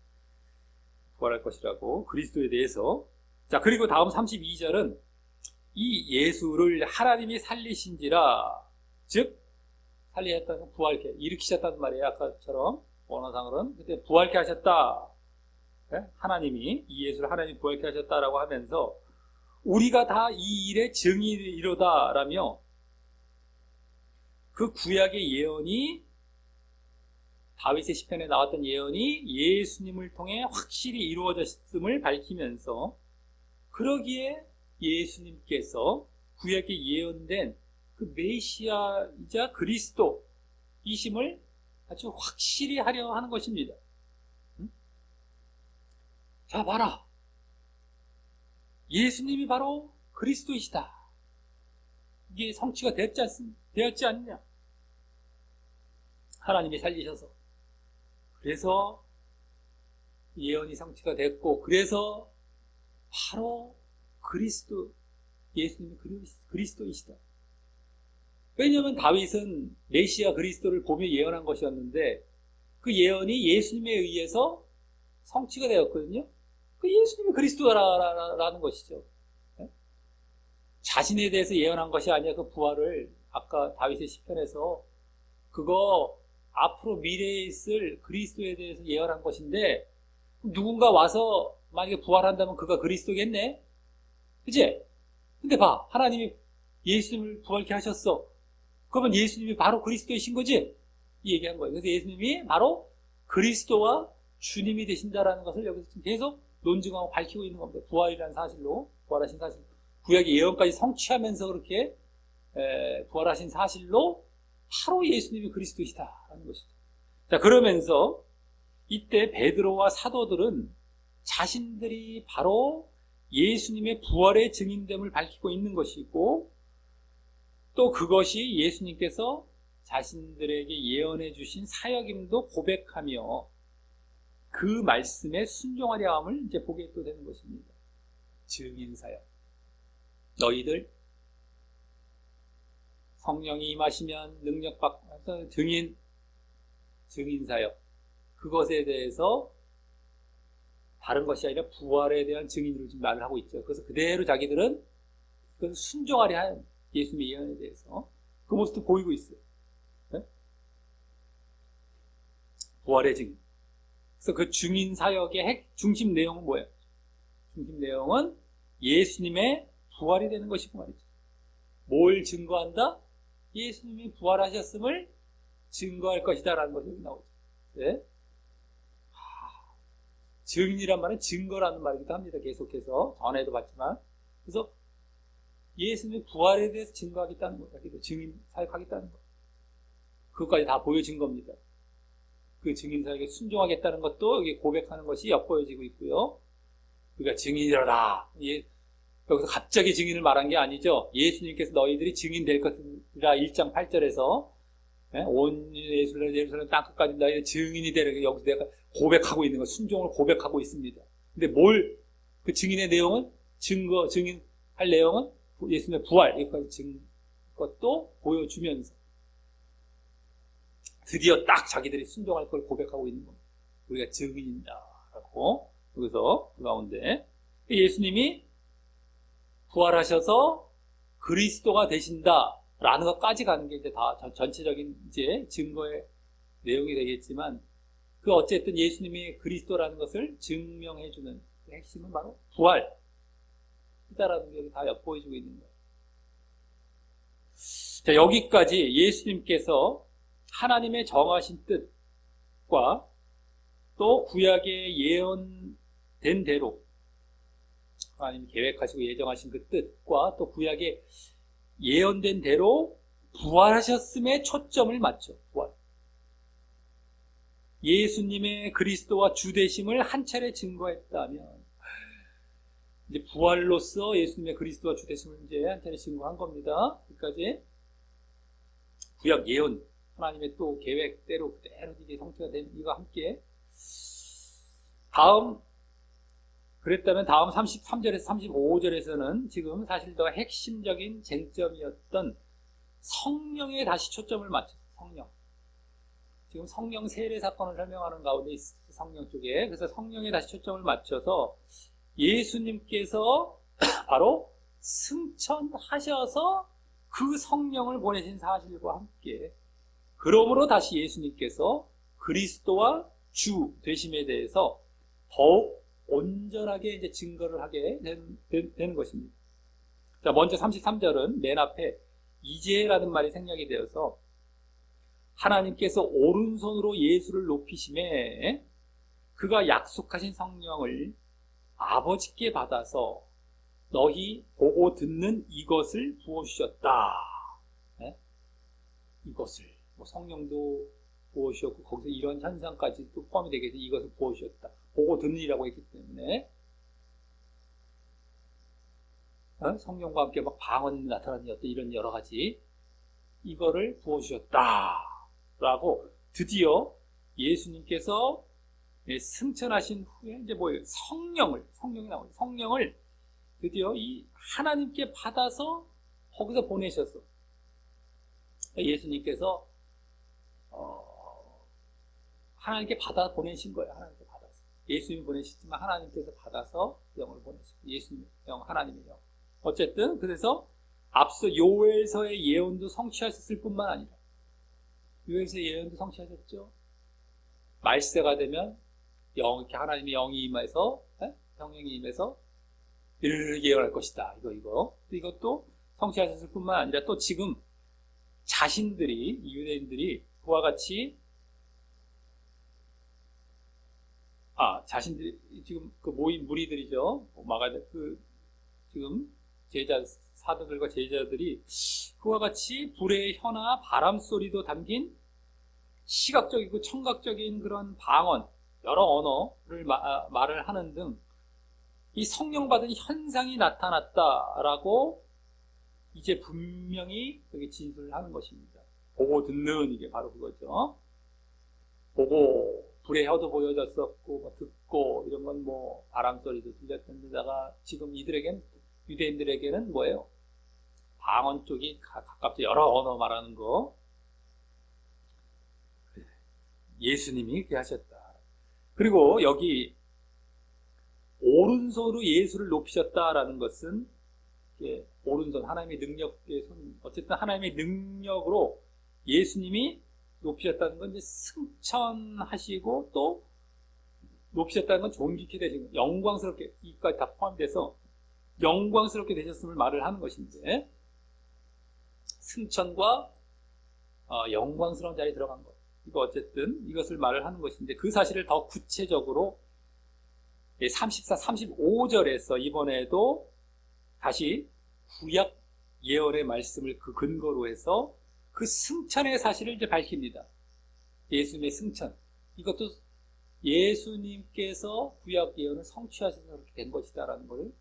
부활할 것이라고, 그리스도에 대해서. 자, 그리고 다음 32절은 이 예수를 하나님이 살리신지라, 즉 살리셨다는 건 부활케 일으키셨다는 말이에요. 아까처럼 원어상으로는 그때 부활케 하셨다. 하나님이 이 예수를 하나님이 부활케 하셨다라고 하면서 우리가 다 이 일의 증인이로다라며 그 구약의 예언이 다윗의 시편에 나왔던 예언이 예수님을 통해 확실히 이루어졌음을 밝히면서 그러기에 예수님께서 구약에 예언된 그 메시아이자 그리스도이심을 아주 확실히 하려 하는 것입니다. 자, 봐라. 예수님이 바로 그리스도이시다. 이게 성취가 되었지 않느냐. 하나님이 살리셔서. 그래서 예언이 성취가 됐고, 그래서 바로 예수님이 그리스도이시다. 왜냐하면 다윗은 메시아 그리스도를 보며 예언한 것이었는데 그 예언이 예수님에 의해서 성취가 되었거든요. 그 예수님이 그리스도라는 것이죠. 자신에 대해서 예언한 것이 아니라 그 부활을 아까 다윗의 시편에서 그거 앞으로 미래에 있을 그리스도에 대해서 예언한 것인데 누군가 와서 만약에 부활한다면 그가 그리스도겠네? 그치? 근데 봐, 하나님이 예수님을 부활케 하셨어. 그러면 예수님이 바로 그리스도이신 거지? 이 얘기한 거예요. 그래서 예수님이 바로 그리스도와 주님이 되신다라는 것을 여기서 지금 계속 논증하고 밝히고 있는 겁니다. 부활이라는 사실로, 부활하신 사실. 구약의 예언까지 성취하면서 그렇게 부활하신 사실로 바로 예수님이 그리스도이시다라는 것이죠. 자, 그러면서 이때 베드로와 사도들은 자신들이 바로 예수님의 부활의 증인됨을 밝히고 있는 것이고 또 그것이 예수님께서 자신들에게 예언해 주신 사역임도 고백하며 그 말씀에 순종하려 함을 이제 보게 또 되는 것입니다. 증인 사역. 너희들 성령이 임하시면 능력받고 증인 사역. 그것에 대해서 다른 것이 아니라 부활에 대한 증인으로 지금 말을 하고 있죠. 그래서 그대로 자기들은 그건 순종하려 하는 예수님의 예언에 대해서 그 모습도 보이고 있어요. 네? 부활의 증인. 그래서 그 증인 사역의 중심 내용은 뭐예요? 중심 내용은 예수님의 부활이 되는 것이고 말이죠. 뭘 증거한다? 예수님이 부활하셨음을 증거할 것이다 라는 것이 나오죠. 네? 증인이란 말은 증거라는 말이기도 합니다. 계속해서 전에도 봤지만 그래서 예수님의 부활에 대해서 증거하겠다는 거예요. 증인 사역하겠다는 거예요. 그것까지 다 보여진 겁니다. 그 증인 사역에 순종하겠다는 것도 여기 고백하는 것이 엿보여지고 있고요. 그러니까 증인이라라. 여기서 갑자기 증인을 말한 게 아니죠. 예수님께서 너희들이 증인 될 것이라 1장 8절에서 온 예루살렘 땅끝까지 너희들 증인이 되는 여기서 내가 고백하고 있는 거, 순종을 고백하고 있습니다. 근데 그 증인의 내용은 증인할 내용은 예수님의 부활, 이것까지 것도 보여주면서 드디어 딱 자기들이 순종할 걸 고백하고 있는 겁니다. 우리가 증인이다라고 여기서 그 가운데 예수님이 부활하셔서 그리스도가 되신다라는 것까지 가는 게 이제 다 전체적인 이제 증거의 내용이 되겠지만 그 어쨌든 예수님이 그리스도라는 것을 증명해주는 그 핵심은 바로 부활이다라는 게 여기 다 엿보여주고 있는 거예요. 자, 여기까지 예수님께서 하나님의 정하신 뜻과 또 구약에 예언된 대로 하나님이 계획하시고 예정하신 그 뜻과 또 구약에 예언된 대로 부활하셨음에 초점을 맞춰 부활. 예수님의 그리스도와 주되심을 한 차례 증거했다면 이제 부활로서 예수님의 그리스도와 주되심을 이제 한 차례 증거한 겁니다. 여기까지 구약 예언 하나님의 또 계획대로 그대로 이게 성취가 된 이와 함께 그랬다면 다음 33절에서 35절에서는 지금 사실 더 핵심적인 쟁점이었던 성령에 다시 초점을 맞춰서 지금 성령 세례 사건을 설명하는 가운데 있어요. 성령 쪽에. 그래서 성령에 다시 초점을 맞춰서 예수님께서 바로 승천하셔서 그 성령을 보내신 사실과 함께, 그러므로 다시 예수님께서 그리스도와 주 되심에 대해서 더욱 온전하게 이제 증거를 하게 되는 것입니다. 자, 먼저 33절은 맨 앞에 이제라는 말이 생략이 되어서 하나님께서 오른손으로 예수를 높이심에 그가 약속하신 성령을 아버지께 받아서 너희 보고 듣는 이것을 부어주셨다. 네? 이것을, 성령도 부어주셨고 거기서 이런 현상까지 또 포함이 되게 해서 이것을 부어주셨다. 보고 듣는이라고 했기 때문에 성령과 함께 막 방언이 나타나는 어떤 이런 여러 가지 이거를 부어주셨다라고 드디어 예수님께서 승천하신 후에 이제 뭐예요? 성령이 나오죠. 성령을 드디어 이 하나님께 받아서 거기서 보내셨어. 예수님께서 하나님께 받아 보내신 거예요. 하나님께 받아서. 예수님이 보내시지만 하나님께서 받아서 영을 보내시고 예수님 영, 하나님의 영. 어쨌든 그래서 앞서 요엘서의 예언도 성취하셨을 뿐만 아니라 요엘서의 예언도 성취하셨죠. 말세가 되면 이렇게 하나님의 영이 임해서 성령이 임해서 이렇게 예언할 것이다. 이것도 성취하셨을 뿐만 아니라 또 지금 자신들이 유대인들이 그와 같이 자신들이 지금 그 모인 무리들이죠. 지금 사도들과 제자들이 그와 같이 불의 혀나 바람 소리도 담긴 시각적이고 청각적인 그런 방언, 여러 언어를 말을 하는 등 이 성령 받은 현상이 나타났다라고 이제 분명히 여기 진술을 하는 것입니다. 보고 듣는 이게 바로 그거죠. 보고 불의 혀도 보여졌었고 듣고 이런 건 바람 소리도 들렸던 데다가 지금 유대인들에게는 뭐예요? 방언 쪽이 가깝죠. 여러 언어 말하는 거. 예수님이 그렇게 하셨다. 그리고 여기 오른손으로 예수를 높이셨다라는 것은 오른손, 하나님의 능력의 손, 어쨌든 하나님의 능력으로 예수님이 높이셨다는 건 이제 승천하시고 또 높이셨다는 건 존귀케 되신 거, 영광스럽게, 이까지 다 포함돼서 영광스럽게 되셨음을 말을 하는 것인데, 승천과 영광스러운 자리에 들어간 것. 이거 어쨌든 이것을 말을 하는 것인데, 그 사실을 더 구체적으로 34, 35절에서 이번에도 다시 구약 예언의 말씀을 그 근거로 해서 그 승천의 사실을 이제 밝힙니다. 예수님의 승천. 이것도 예수님께서 구약 예언을 성취하셔서 그렇게 된 것이다라는 것을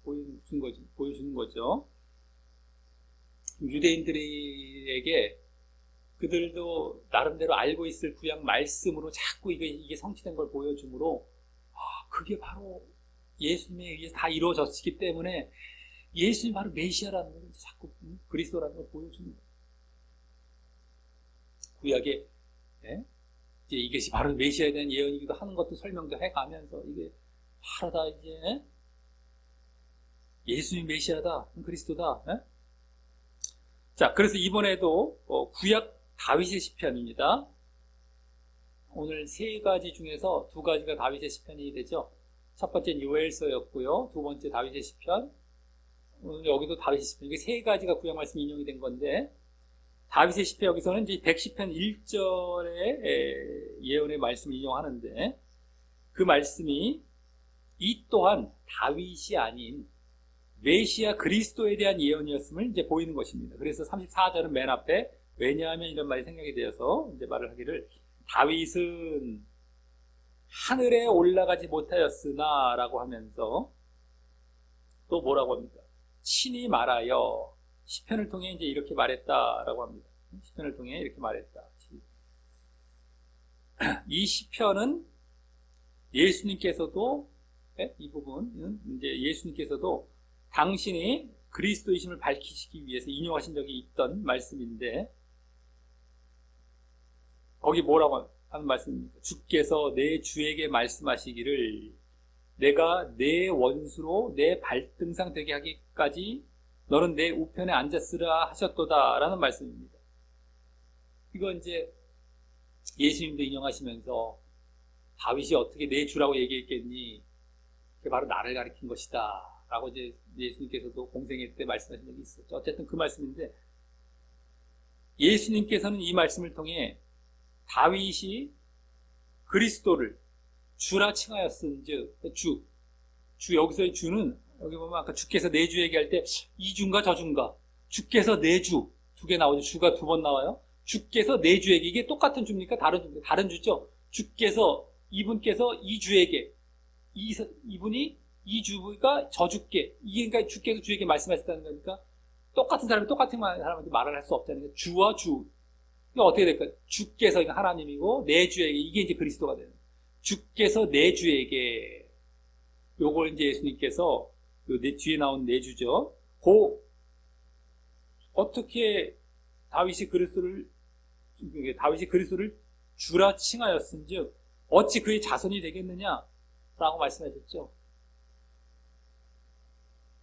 보여주는 거죠. 유대인들에게 그들도 나름대로 알고 있을 구약 말씀으로 자꾸 이게 성취된 걸 보여주므로 그게 바로 예수님에 의해서 다 이루어졌기 때문에 예수님이 바로 메시아라는 걸 자꾸 그리스도라는 걸 보여주는 거예요. 구약에 이제 이것이 바로 메시아에 대한 예언이기도 하는 것도 설명도 해가면서 이게 바로 다 이제 예수님 메시아다, 그리스도다. 자, 그래서 이번에도 구약 다윗의 시편입니다. 오늘 세 가지 중에서 두 가지가 다윗의 시편이 되죠. 첫 번째는 요엘서였고요. 두 번째 다윗의 시편. 오늘 여기도 다윗의 시편. 이게 세 가지가 구약 말씀 인용이 된 건데, 다윗의 시편 여기서는 이제 110편 1절의 예언의 말씀을 인용하는데, 그 말씀이 이 또한 다윗이 아닌 메시아 그리스도에 대한 예언이었음을 이제 보이는 것입니다. 그래서 34절은 맨 앞에 왜냐하면 이런 말이 생각이 되어서 이제 말을 하기를, 다윗은 하늘에 올라가지 못하였으나 라고 하면서 또 뭐라고 합니까? 친히 말하여 시편을 통해 이제 이렇게 말했다라고 합니다. 시편을 통해 이렇게 말했다. 이 시편은 예수님께서도, 이 부분은 이제 예수님께서도 당신이 그리스도이심을 밝히시기 위해서 인용하신 적이 있던 말씀인데, 거기 뭐라고 하는 말씀입니까? 주께서 내 주에게 말씀하시기를 내가 내 원수로 내 발등상 되게 하기까지 너는 내 우편에 앉았으라 하셨도다라는 말씀입니다. 이거 이제 예수님도 인용하시면서 다윗이 어떻게 내 주라고 얘기했겠니? 그게 바로 나를 가리킨 것이다 라고 이제 예수님께서도 공생애 때 말씀하신 적이 있었죠. 어쨌든 그 말씀인데, 예수님께서는 이 말씀을 통해 다윗이 그리스도를 주라 칭하였은즉, 주 여기서의 주는, 여기 보면 아까 주께서 내 주 얘기할 때 이 주인가 저 주인가, 주께서 내 주 두 개 나오죠. 주가 두 번 나와요. 주께서 내 주에게, 이게 똑같은 주입니까? 다른 주죠. 주께서, 이분께서 이 주에게, 이분이 이 주가 저 주께, 이게 그러니까 주께서 주에게 말씀하셨다는 거니까 똑같은 사람이 똑같은 사람한테 말을 할 수 없다는 거예요. 주와 주. 이거 어떻게 될까요? 주께서 하나님이고 내 주에게, 이게 이제 그리스도가 되는 거예요. 주께서 내 주에게, 요걸 이제 예수님께서 요 뒤에 나온 내 주죠. 어떻게 다윗이 그리스도를 주라 칭하였은즉 어찌 그의 자손이 되겠느냐라고 말씀하셨죠.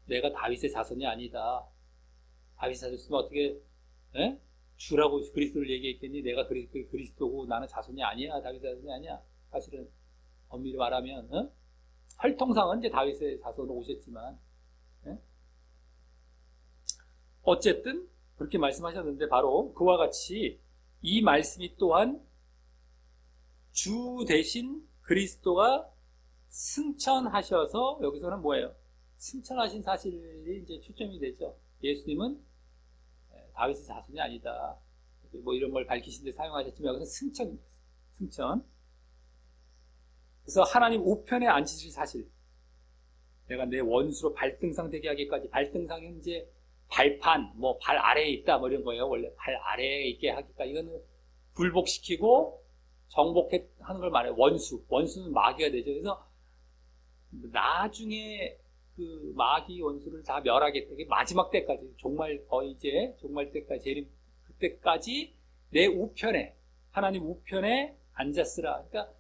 내가 다윗의 자손이 아니다. 다윗의 자손이면 어떻게 주라고 그리스도를 얘기했겠니? 내가 그리스도고 나는 자손이 아니야. 다윗의 자손이 아니야. 사실은 엄밀히 말하면 혈통상은 이제 다윗의 자손으로 오셨지만 어쨌든 그렇게 말씀하셨는데, 바로 그와 같이 이 말씀이 또한 주 대신 그리스도가 승천하셔서, 여기서는 뭐예요? 승천하신 사실이 이제 초점이 되죠. 예수님은 다윗의 자손이 아니다. 뭐 이런 걸 밝히신 데 사용하셨지만 여기서 승천입니다. 승천. 그래서 하나님 우편에 앉으실 사실. 내가 내 원수로 발등상 되게 하기까지. 발등상은 이제 발판, 뭐 발 아래에 있다, 뭐 이런 거예요. 원래 발 아래에 있게 하기까지. 이거는 굴복시키고 정복하는 걸 말해요. 원수는 마귀가 되죠. 그래서 나중에 그 마귀 원수를 다 멸하겠다. 마지막 때까지, 거의 이제 종말 때까지, 그때까지 내 우편에, 하나님 우편에 앉았으라. 그러니까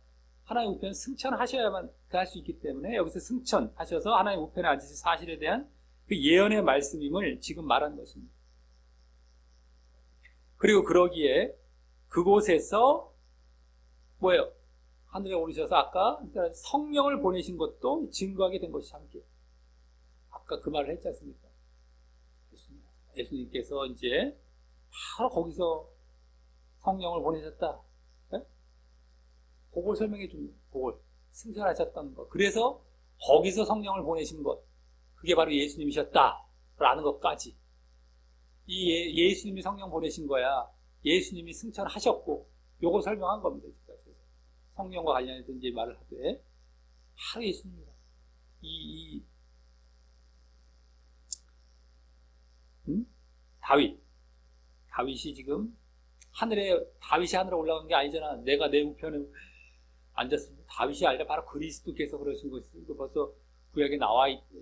하나님 우편 승천하셔야만 할 수 있기 때문에 여기서 승천하셔서 하나님 우편에 앉으실 사실에 대한 그 예언의 말씀임을 지금 말한 것입니다. 그리고 그러기에 그곳에서 뭐예요? 하늘에 오르셔서 아까 성령을 보내신 것도 증거하게 된 것이 함께. 아까 그 말을 했지 않습니까? 예수님께서 이제 바로 거기서 성령을 보내셨다. 네? 그걸 설명해 줍니다. 그걸 승천하셨던 것. 그래서 거기서 성령을 보내신 것, 그게 바로 예수님이셨다라는 것까지. 예수님이 성령 보내신 거야. 예수님이 승천하셨고, 요거 설명한 겁니다. 성령과 관련해서 이제 말을 하되, 바로 예수님이다. 다윗이 지금 다윗이 하늘에 올라간 게 아니잖아. 내가 내 우편에 앉았습니다. 다윗이 아니라 바로 그리스도께서 그러신 것이, 벌써 구약에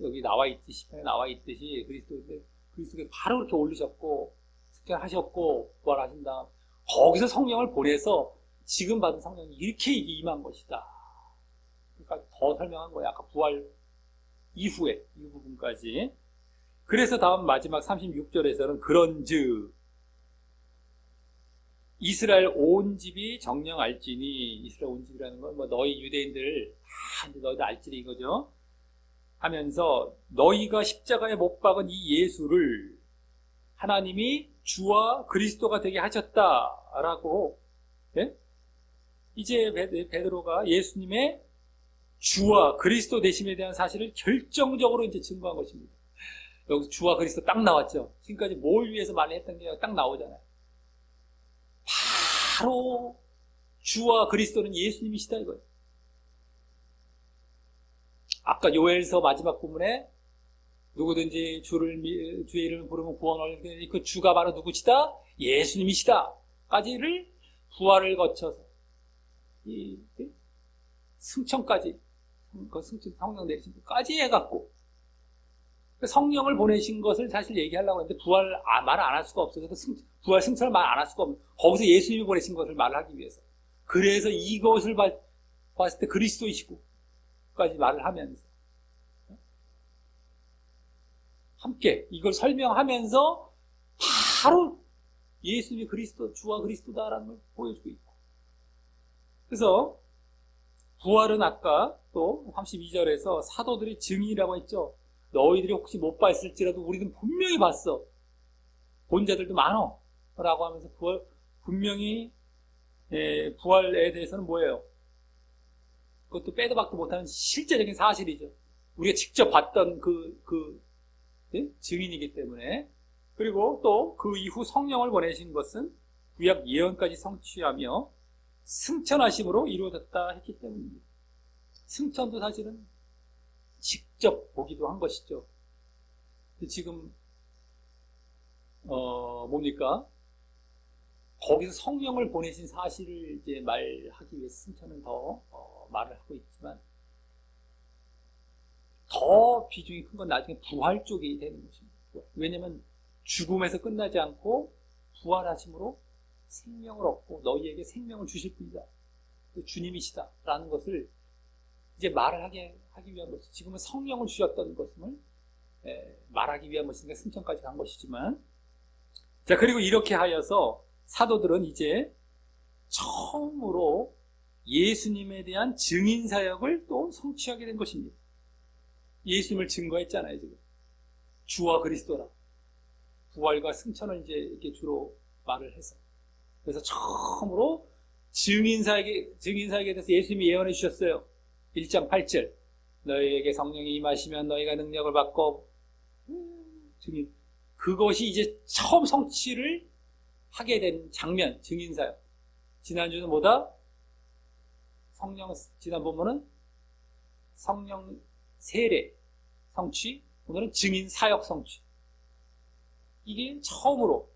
여기 나와 있듯이, 시편에 나와 있듯이 그리스도께서 바로 그렇게 올리셨고, 승천하셨고, 부활하신 다음, 거기서 성령을 보내서 지금 받은 성령이 이렇게 임한 것이다. 그러니까 더 설명한 거예요. 아까 부활 이후에, 이 부분까지. 그래서 다음 마지막 36절에서는 그런즉 이스라엘 온 집이 정녕 알지니, 이스라엘 온 집이라는 건 뭐 너희 유대인들 다 이제 너희들 알지니 이거죠. 하면서 너희가 십자가에 못 박은 이 예수를 하나님이 주와 그리스도가 되게 하셨다라고, 예? 이제 베드로가 예수님의 주와 그리스도 되심에 대한 사실을 결정적으로 이제 증거한 것입니다. 여기서 주와 그리스도 딱 나왔죠. 지금까지 뭘 위해서 말을 했던 게 딱 나오잖아요. 바로 주와 그리스도는 예수님이시다 이거예요. 아까 요엘서 마지막 부분에 누구든지 주의 이름을 부르면 구원을, 그 주가 바로 누구시다? 예수님이시다 까지를 부활을 거쳐서 이 승천까지, 그 승천 성령 내리신 것까지 해갖고 성령을 보내신 것을 사실 얘기하려고 했는데 부활 말을 안 할 수가 없어요. 부활 승천을 말 안 할 수가 없는, 거기서 예수님이 보내신 것을 말을 하기 위해서. 그래서 이것을 봤을 때 그리스도이시고 까지 말을 하면서 함께 이걸 설명하면서 바로 예수님이 그리스도, 주와 그리스도다라는 걸 보여주고 있고. 그래서 부활은 아까 또 32절에서 사도들이 증인이라고 했죠. 너희들이 혹시 못 봤을지라도 우리는 분명히 봤어. 본 자들도 많어. 라고 하면서 분명히 부활에 대해서는 뭐예요? 그것도 빼도 박도 못하는 실제적인 사실이죠. 우리가 직접 봤던 증인이기 때문에. 그리고 또 그 이후 성령을 보내신 것은 구약 예언까지 성취하며 승천하심으로 이루어졌다 했기 때문입니다. 승천도 사실은 직접 보기도 한 것이죠. 지금 뭡니까? 거기서 성령을 보내신 사실을 이제 말하기 위해서 승천은 더 말을 하고 있지만, 더 비중이 큰 건 나중에 부활 쪽이 되는 것입니다. 왜냐하면 죽음에서 끝나지 않고 부활하심으로 생명을 얻고 너희에게 생명을 주실 분이다. 주님이시다. 라는 것을 이제 말을 하기 위한 것이죠. 지금은 성령을 주셨던 것을 말하기 위한 것이니까 승천까지 간 것이지만, 자, 그리고 이렇게 하여서 사도들은 이제 처음으로 예수님에 대한 증인 사역을 또 성취하게 된 것입니다. 예수님을 증거했잖아요, 지금. 주와 그리스도라. 부활과 승천을 이제 이렇게 주로 말을 해서. 그래서 처음으로 증인 사역에 대해서 예수님이 예언해 주셨어요. 1장 8절. 너희에게 성령이 임하시면 너희가 능력을 받고, 증인. 그것이 이제 처음 성취를 하게 된 장면, 증인 사역. 지난주는 뭐다? 지난 본문은 성령 세례 성취, 오늘은 증인 사역 성취. 이게 처음으로,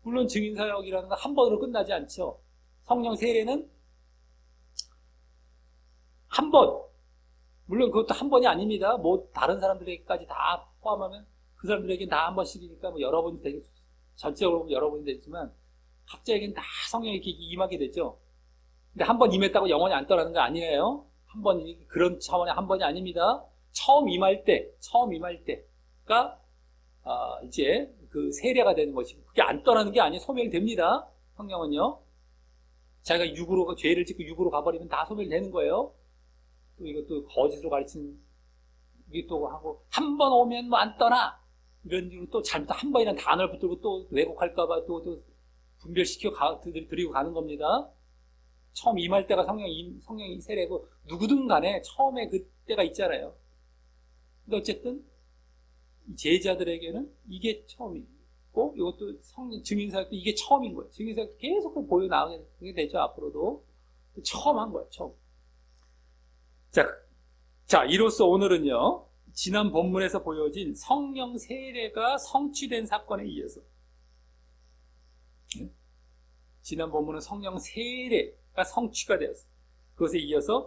물론 증인 사역이라는 건 한 번으로 끝나지 않죠. 성령 세례는 한 번, 물론 그것도 한 번이 아닙니다. 뭐 다른 사람들에게까지 다 포함하면 그 사람들에게는 다 한 번씩이니까 뭐 여러 번이 되겠, 전체적으로 여러 번이 되지만 각자에게는 다 성령이 이렇게 임하게 되죠. 근데 한 번 임했다고 영원히 안 떠나는 거 아니에요. 한 번, 그런 차원의 한 번이 아닙니다. 처음 임할 때가 이제 그 세례가 되는 것이고, 그게 안 떠나는 게 아니에요. 소멸됩니다. 성령은요. 자기가 육으로, 죄를 짓고 육으로 가버리면 다 소멸되는 거예요. 또 이것도 거짓으로 가르치는, 이게 또 하고, 한 번 오면 뭐 안 떠나! 이런 식으로 또 잘못 한 번이라는 단어를 붙들고 또 왜곡할까봐 또 분별시켜 드리고 가는 겁니다. 처음 임할 때가 성령이 세례고, 누구든 간에 처음에 그때가 있잖아요. 근데 어쨌든, 제자들에게는 이게 처음이고, 이것도 증인사역도 이게 처음인 거예요. 증인사역도 계속 보여 나가게 되죠, 앞으로도. 처음 한 거예요, 처음. 자, 이로써 오늘은요, 지난 본문에서 보여진 성령 세례가 성취된 사건에 이어서, 지난 본문은 성령 세례가 성취가 되었어요. 그것에 이어서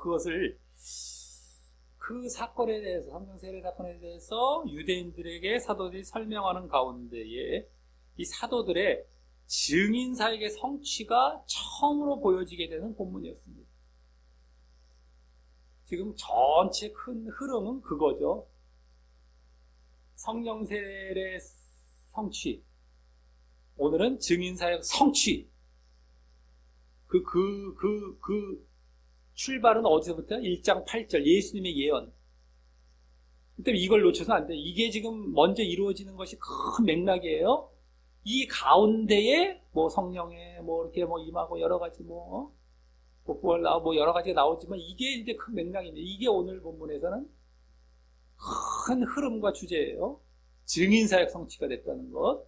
그 사건에 대해서, 성령 세례 사건에 대해서 유대인들에게 사도들이 설명하는 가운데에 이 사도들의 증인 사역의 성취가 처음으로 보여지게 되는 본문이었습니다. 지금 전체 큰 흐름은 그거죠. 성령 세례 성취, 오늘은 증인 사역 성취. 출발은 어디서부터? 1장 8절 예수님의 예언. 그때 이걸 놓쳐서는 안 돼요. 이게 지금 먼저 이루어지는 것이 큰 맥락이에요. 이 가운데에 뭐 성령에 뭐 이렇게 뭐 임하고 여러 가지 뭐 여러 가지가 나오지만 이게 이제 큰 맥락입니다. 이게 오늘 본문에서는 큰 흐름과 주제예요. 증인사역 성취가 됐다는 것.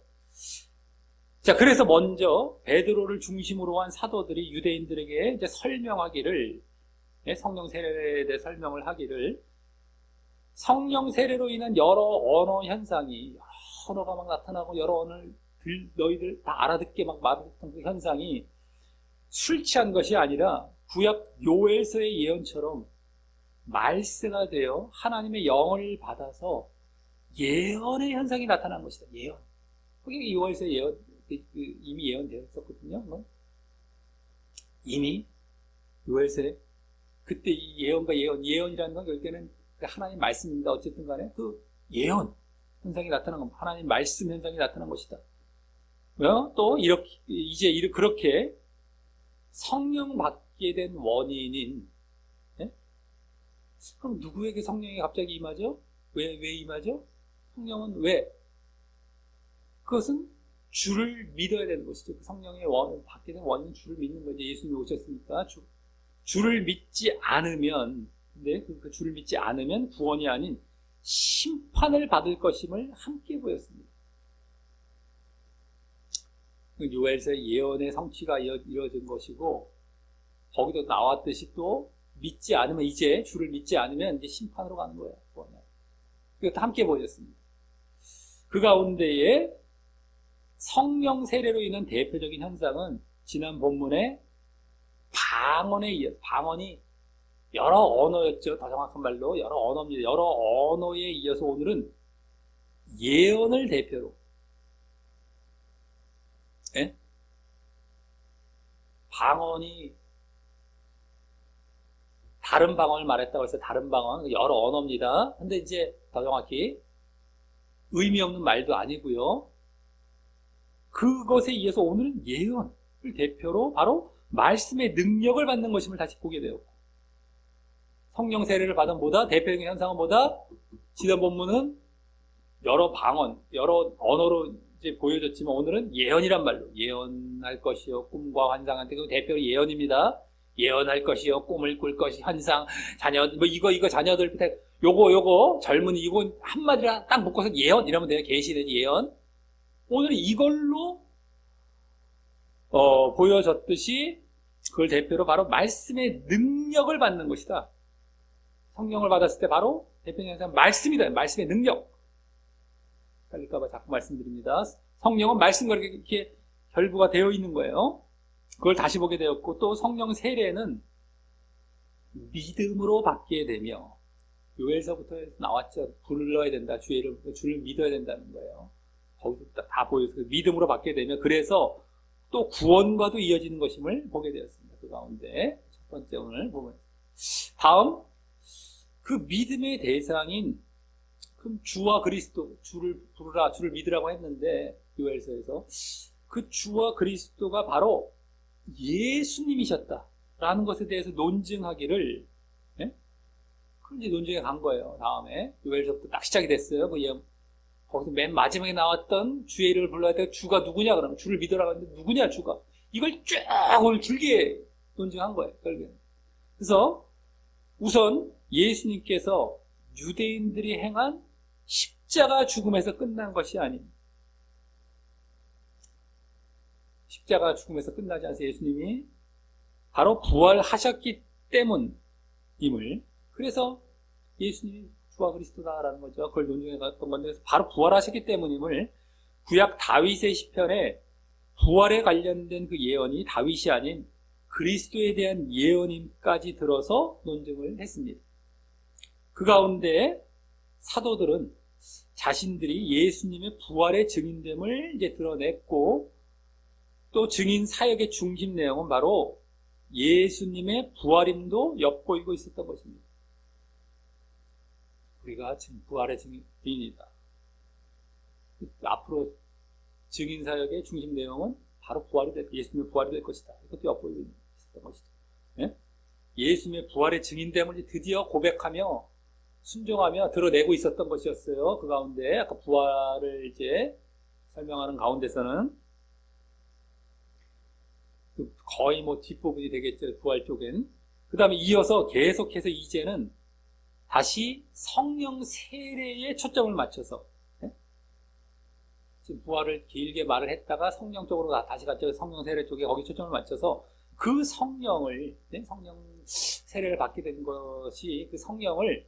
자, 그래서 먼저 베드로를 중심으로 한 사도들이 유대인들에게 이제 설명하기를, 성령 세례에 대해 설명을 하기를, 성령 세례로 인한 여러 언어 현상이, 여러 언어가 막 나타나고 여러 언어를 너희들 다 알아듣게 막 말했던 그 현상이 술 취한 것이 아니라 구약 요엘서의 예언처럼 말세가 되어 하나님의 영을 받아서 예언의 현상이 나타난 것이다. 예언. 그게 요엘서의 예언, 이미 예언되었었거든요. 이미 요엘서에 그때 이 예언과 예언이라는 건 결국에는 하나님 말씀입니다. 어쨌든 간에 그 예언, 현상이 나타난 겁니다. 하나님 말씀 현상이 나타난 것이다. 또 이제 그렇게 성령 받게 된 원인인, 예? 그럼 누구에게 성령이 갑자기 임하죠? 왜 임하죠? 성령은 왜? 그것은 주를 믿어야 되는 것이죠. 그 성령의 받게 된 원인 주를 믿는 거죠. 예수님이 오셨으니까 주를 믿지 않으면, 근데 그 주를 믿지 않으면 구원이 아닌 심판을 받을 것임을 함께 보였습니다. 요엘서의 예언의 성취가 이루어진 것이고, 거기도 나왔듯이 또 믿지 않으면, 이제 주를 믿지 않으면 이제 심판으로 가는 거예요. 그것도 함께 보였습니다. 그 가운데에 성령 세례로 인한 대표적인 현상은 지난 본문에 방언에 이어서, 방언이 여러 언어였죠. 더 정확한 말로 여러 언어입니다. 여러 언어에 이어서 오늘은 예언을 대표로, 예? 방언이 다른 방언을 말했다고 해서 다른 방언, 여러 언어입니다. 근데 이제 더 정확히 의미 없는 말도 아니고요. 그것에 이어서 오늘은 예언을 대표로 바로 말씀의 능력을 받는 것임을 다시 보게 되었고, 성령 세례를 받은 보다 대표적인 현상은 보다 지난 본문은 여러 방언, 여러 언어로 이제 보여졌지만 오늘은 예언이란 말로, 예언할 것이요 꿈과 환상한테 그 대표 예언입니다. 예언할 것이요 꿈을 꿀 것이 환상, 자녀 뭐 이거 자녀들 요거 젊은이 이거 한마디로 딱 묶어서 예언 이러면 돼요. 계시되지 예언. 오늘은 이걸로 보여졌듯이 그걸 대표로 바로 말씀의 능력을 받는 것이다. 성령을 받았을 때 바로 대표적인 현상 말씀이다. 말씀의 능력. 헷갈릴까봐 자꾸 말씀드립니다. 성령은 말씀과 이렇게 결부가 되어 있는 거예요. 그걸 다시 보게 되었고, 또 성령 세례는 믿음으로 받게 되며, 요엘서부터 나왔죠. 불러야 된다. 주를 믿어야 된다는 거예요. 거기서 다 보여서 믿음으로 받게 되며, 그래서 또 구원과도 이어지는 것임을 보게 되었습니다. 그 가운데 첫 번째 오늘 보면, 다음 그 믿음의 대상인 그럼 주와 그리스도, 주를 부르라, 주를 믿으라고 했는데 요엘서에서 그 주와 그리스도가 바로 예수님이셨다라는 것에 대해서 논증하기를, 예? 그걸 이제 논증해 간 거예요. 다음에 요엘서부터 딱 시작이 됐어요. 거기서 맨 마지막에 나왔던 주의 이름을 불러야 돼. 주가 누구냐? 그러면 주를 믿으라고 했는데 누구냐 주가? 이걸 쫙 오늘 길게 논증한 거예요. 결국에는. 그래서 우선 예수님께서 유대인들이 행한 십자가 죽음에서 끝난 것이 아닙니다. 십자가 죽음에서 끝나지 않아서 예수님이 바로 부활하셨기 때문임을, 그래서 예수님이 주와 그리스도다라는 거죠. 그걸 논증해 갔던 건데, 바로 부활하셨기 때문임을 구약 다윗의 시편에 부활에 관련된 그 예언이 다윗이 아닌 그리스도에 대한 예언임까지 들어서 논증을 했습니다. 그 가운데 사도들은 자신들이 예수님의 부활의 증인됨을 이제 드러냈고, 또 증인 사역의 중심 내용은 바로 예수님의 부활임도 엿보이고 있었던 것입니다. 우리가 지금 부활의 증인이다. 앞으로 증인 사역의 중심 내용은 바로 예수님의 부활이 될 것이다. 이것도 엿보이고 있었던 것이죠. 예? 예수님의 부활의 증인됨을 드디어 고백하며 순종하며 드러내고 있었던 것이었어요. 그 가운데 아까 부활을 이제 설명하는 가운데서는 거의 뒷부분이 되겠죠. 부활 쪽엔. 그 다음에 이어서 계속해서 이제는 다시 성령 세례에 초점을 맞춰서, 네? 지금 부활을 길게 말을 했다가 성령 쪽으로 다시 갔죠. 성령 세례 쪽에 거기 초점을 맞춰서 그 성령을, 네? 성령 세례를 받게 된 것이 그 성령을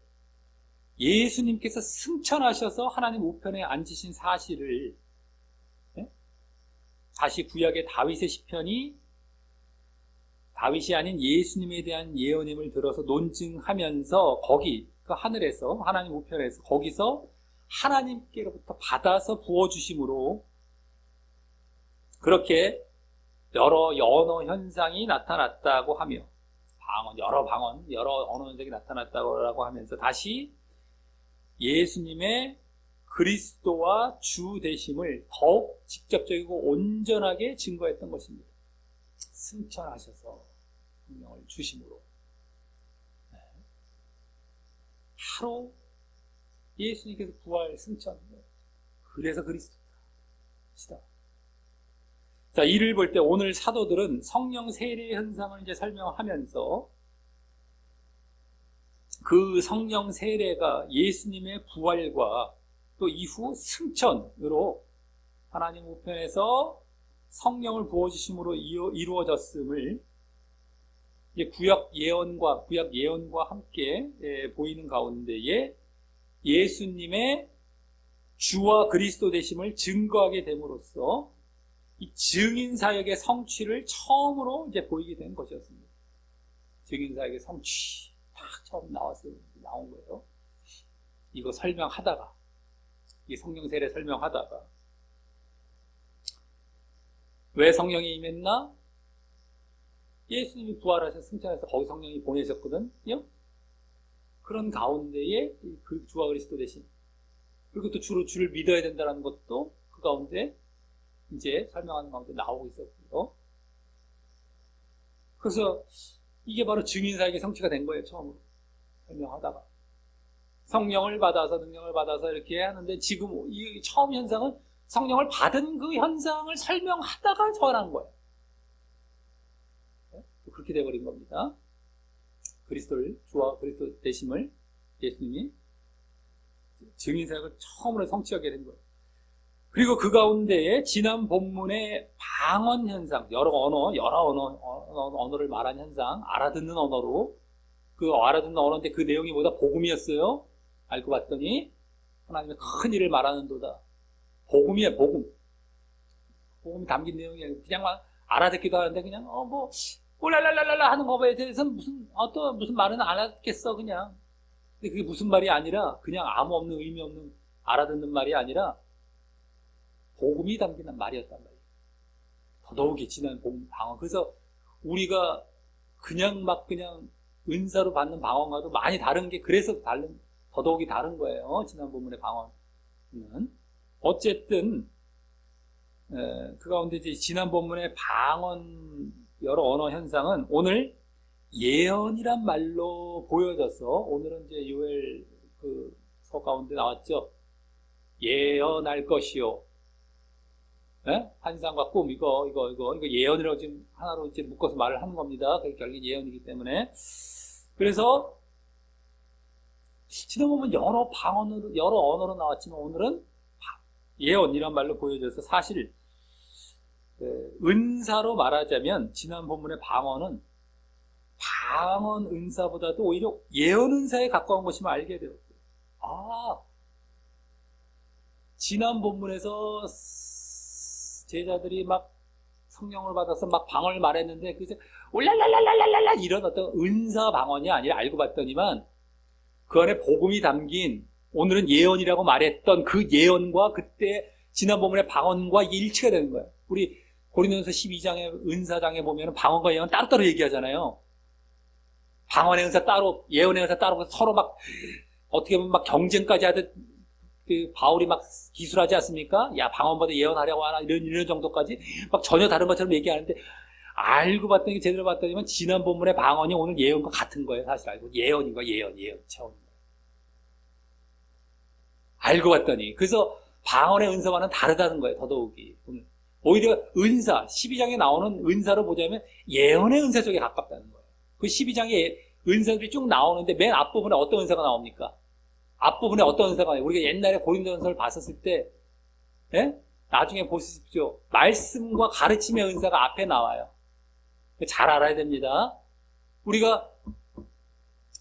예수님께서 승천하셔서 하나님 우편에 앉으신 사실을, 네? 다시 구약의 다윗의 시편이 다윗이 아닌 예수님에 대한 예언임을 들어서 논증하면서 거기 그 하늘에서 하나님 우편에서 거기서 하나님께로부터 받아서 부어주심으로 그렇게 여러 언어 현상이 나타났다고 하며 여러 언어 현상이 나타났다고 하면서 다시 예수님의 그리스도와 주 되심을 더욱 직접적이고 온전하게 증거했던 것입니다. 승천하셔서 성령을 주심으로 바로 예수님께서 부활 승천, 그래서 그리스도시다. 자, 이를 볼 때 오늘 사도들은 성령 세례 현상을 이제 설명하면서 그 성령 세례가 예수님의 부활과 또 이후 승천으로 하나님 우편에서 성령을 부어주심으로 이루어졌음을 구약 예언과 함께 보이는 가운데에 예수님의 주와 그리스도 되심을 증거하게 됨으로써 이 증인 사역의 성취를 처음으로 이제 보이게 된 것이었습니다. 증인 사역의 성취 딱 처음 나온 거예요. 이거 설명하다가 이 성령 세례 설명하다가 왜 성령이 임했나? 예수님이 부활하셔서 승천해서 거기 성령이 보내셨거든요. 그런 가운데에 그 주와 그리스도 되심, 그리고 또 주를 믿어야 된다는 것도 그 가운데 이제 설명하는 가운데 나오고 있었고요. 그래서 이게 바로 증인사역의 성취가 된 거예요. 처음으로 설명하다가 성령을 받아서 능력을 받아서 이렇게 하는데, 지금 이 처음 현상은 성령을 받은 그 현상을 설명하다가 전한 거예요. 그렇게 돼버린 겁니다. 주와 그리스도 되심을 예수님이 증인사역을 처음으로 성취하게 된 거예요. 그리고 그 가운데에 지난 본문의 방언 현상, 여러 언어를 말한 현상, 알아듣는 언어로, 그 알아듣는 언어인데 그 내용이 뭐다? 복음이었어요. 알고 봤더니 하나님의 큰 일을 말하는도다. 복음이에요, 복음. 복음이 담긴 내용이 그냥 막 알아듣기도 하는데 그냥 랄랄랄랄라 하는 거에 대해서는 무슨 말은 안 알아듣겠어, 그냥. 근데 그게 무슨 말이 아니라, 그냥 아무 없는 의미 없는 알아듣는 말이 아니라 복음이 담긴 말이었단 말이에요. 더더욱이 지난 복음 방언. 그래서 우리가 그냥 은사로 받는 방언과도 많이 다른 게, 그래서 더더욱이 다른 거예요. 지난 본문의 방언은. 어쨌든 그 가운데 이제 지난 본문의 방언 여러 언어 현상은 오늘 예언이란 말로 보여져서, 오늘은 이제 요엘 그 서 가운데 나왔죠. 예언할 것이요. 환상과 꿈, 이거 예언이라고 지금 하나로 이제 묶어서 말을 하는 겁니다. 그게 결국 예언이기 때문에. 그래서 지난 보면 여러 언어로 나왔지만 오늘은 예언이란 말로 보여져서, 사실 은사로 말하자면 지난 본문의 방언 은사보다도 오히려 예언 은사에 가까운 것임을 알게 되었어요. 지난 본문에서 제자들이 막 성령을 받아서 막 방언을 말했는데, 그래서 올랄랄랄랄랄랄라 이런 어떤 은사 방언이 아니라, 알고 봤더니만 그 안에 복음이 담긴, 오늘은 예언이라고 말했던 그 예언과 그때 지난 본문의 방언과 일치가 되는 거예요. 우리 고린도전서 12장의 은사장에 보면 방언과 예언 따로따로 얘기하잖아요. 방언의 은사 따로, 예언의 은사 따로, 서로 막 어떻게 보면 막 경쟁까지 하듯 그 바울이 막 기술하지 않습니까? 야, 방언보다 예언하려고 하나, 이런 정도까지 막 전혀 다른 것처럼 얘기하는데, 알고 봤더니, 제대로 봤더니만 지난 본문의 방언이 오늘 예언과 같은 거예요. 사실 알고 예언 차원. 알고 봤더니. 그래서 방언의 은사와는 다르다는 거예요. 더더욱이. 오히려 은사, 12장에 나오는 은사로 보자면 예언의 은사 쪽에 가깝다는 거예요. 그 12장에 은사들이 쭉 나오는데 맨 앞부분에 어떤 은사가 나옵니까? 앞부분에 어떤 은사가 나와요? 우리가 옛날에 고린도전서를 봤었을 때, 나중에 보십시오. 말씀과 가르침의 은사가 앞에 나와요. 잘 알아야 됩니다. 우리가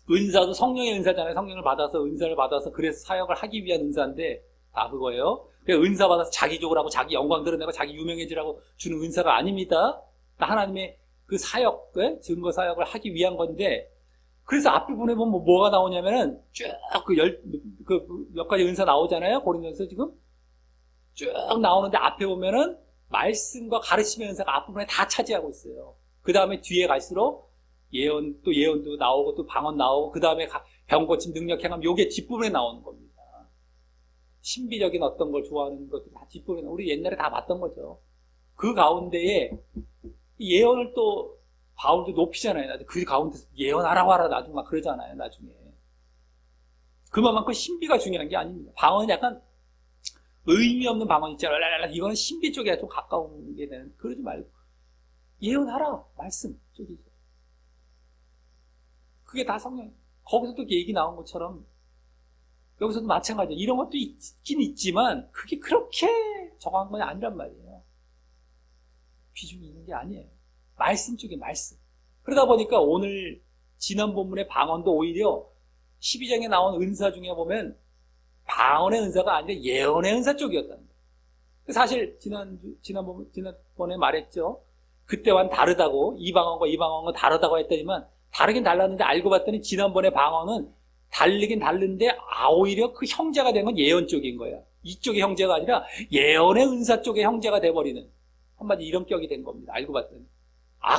은사도 성령의 은사잖아요. 성령을 받아서, 은사를 받아서 그래서 사역을 하기 위한 은사인데 다 그거예요. 은사 받아서 자기적으로 하고 자기 영광 드러내고 자기 유명해지라고 주는 은사가 아닙니다. 하나님의 그 사역, 증거 사역을 하기 위한 건데, 그래서 앞부분에 보면 뭐가 나오냐면은 쭉 몇 가지 은사 나오잖아요. 고린도전서 지금 쭉 나오는데 앞에 보면은 말씀과 가르침의 은사가 앞부분에 다 차지하고 있어요. 그 다음에 뒤에 갈수록 예언도 나오고 또 방언 나오고, 그 다음에 병 고침 능력 행함, 요게 뒷부분에 나오는 겁니다. 신비적인 어떤 걸 좋아하는 것들 다 뒷부분에 우리 옛날에 다 봤던 거죠. 그 가운데에 예언을 또 바울도 높이잖아요. 그 가운데서 예언하라고 하라 나중에 막 그러잖아요. 나중에 그만큼 신비가 중요한 게 아닙니다. 방언은 약간 의미 없는 방언 있잖아요. 이거는 신비 쪽에 좀 가까운 게 되는. 그러지 말고 예언하라 말씀 쪽이죠. 그게 다 성령. 거기서도 얘기 나온 것처럼 여기서도 마찬가지예요. 이런 것도 있긴 있지만 그게 그렇게 정한 건 아니란 말이에요. 비중이 있는 게 아니에요. 말씀 쪽에 말씀. 그러다 보니까 오늘 지난 본문의 방언도 오히려 12장에 나온 은사 중에 보면 방언의 은사가 아니라 예언의 은사 쪽이었다는 거예요. 사실 지난번에 말했죠. 그때와는 다르다고 이 방언과 다르다고 했더니만 다르긴 달랐는데 알고 봤더니 지난번에 방언은 다르긴 다른데 오히려 그 형제가 된 건 예언 쪽인 거야. 이쪽의 형제가 아니라 예언의 은사 쪽의 형제가 돼버리는 한마디 이런 격이 된 겁니다. 알고 봤더니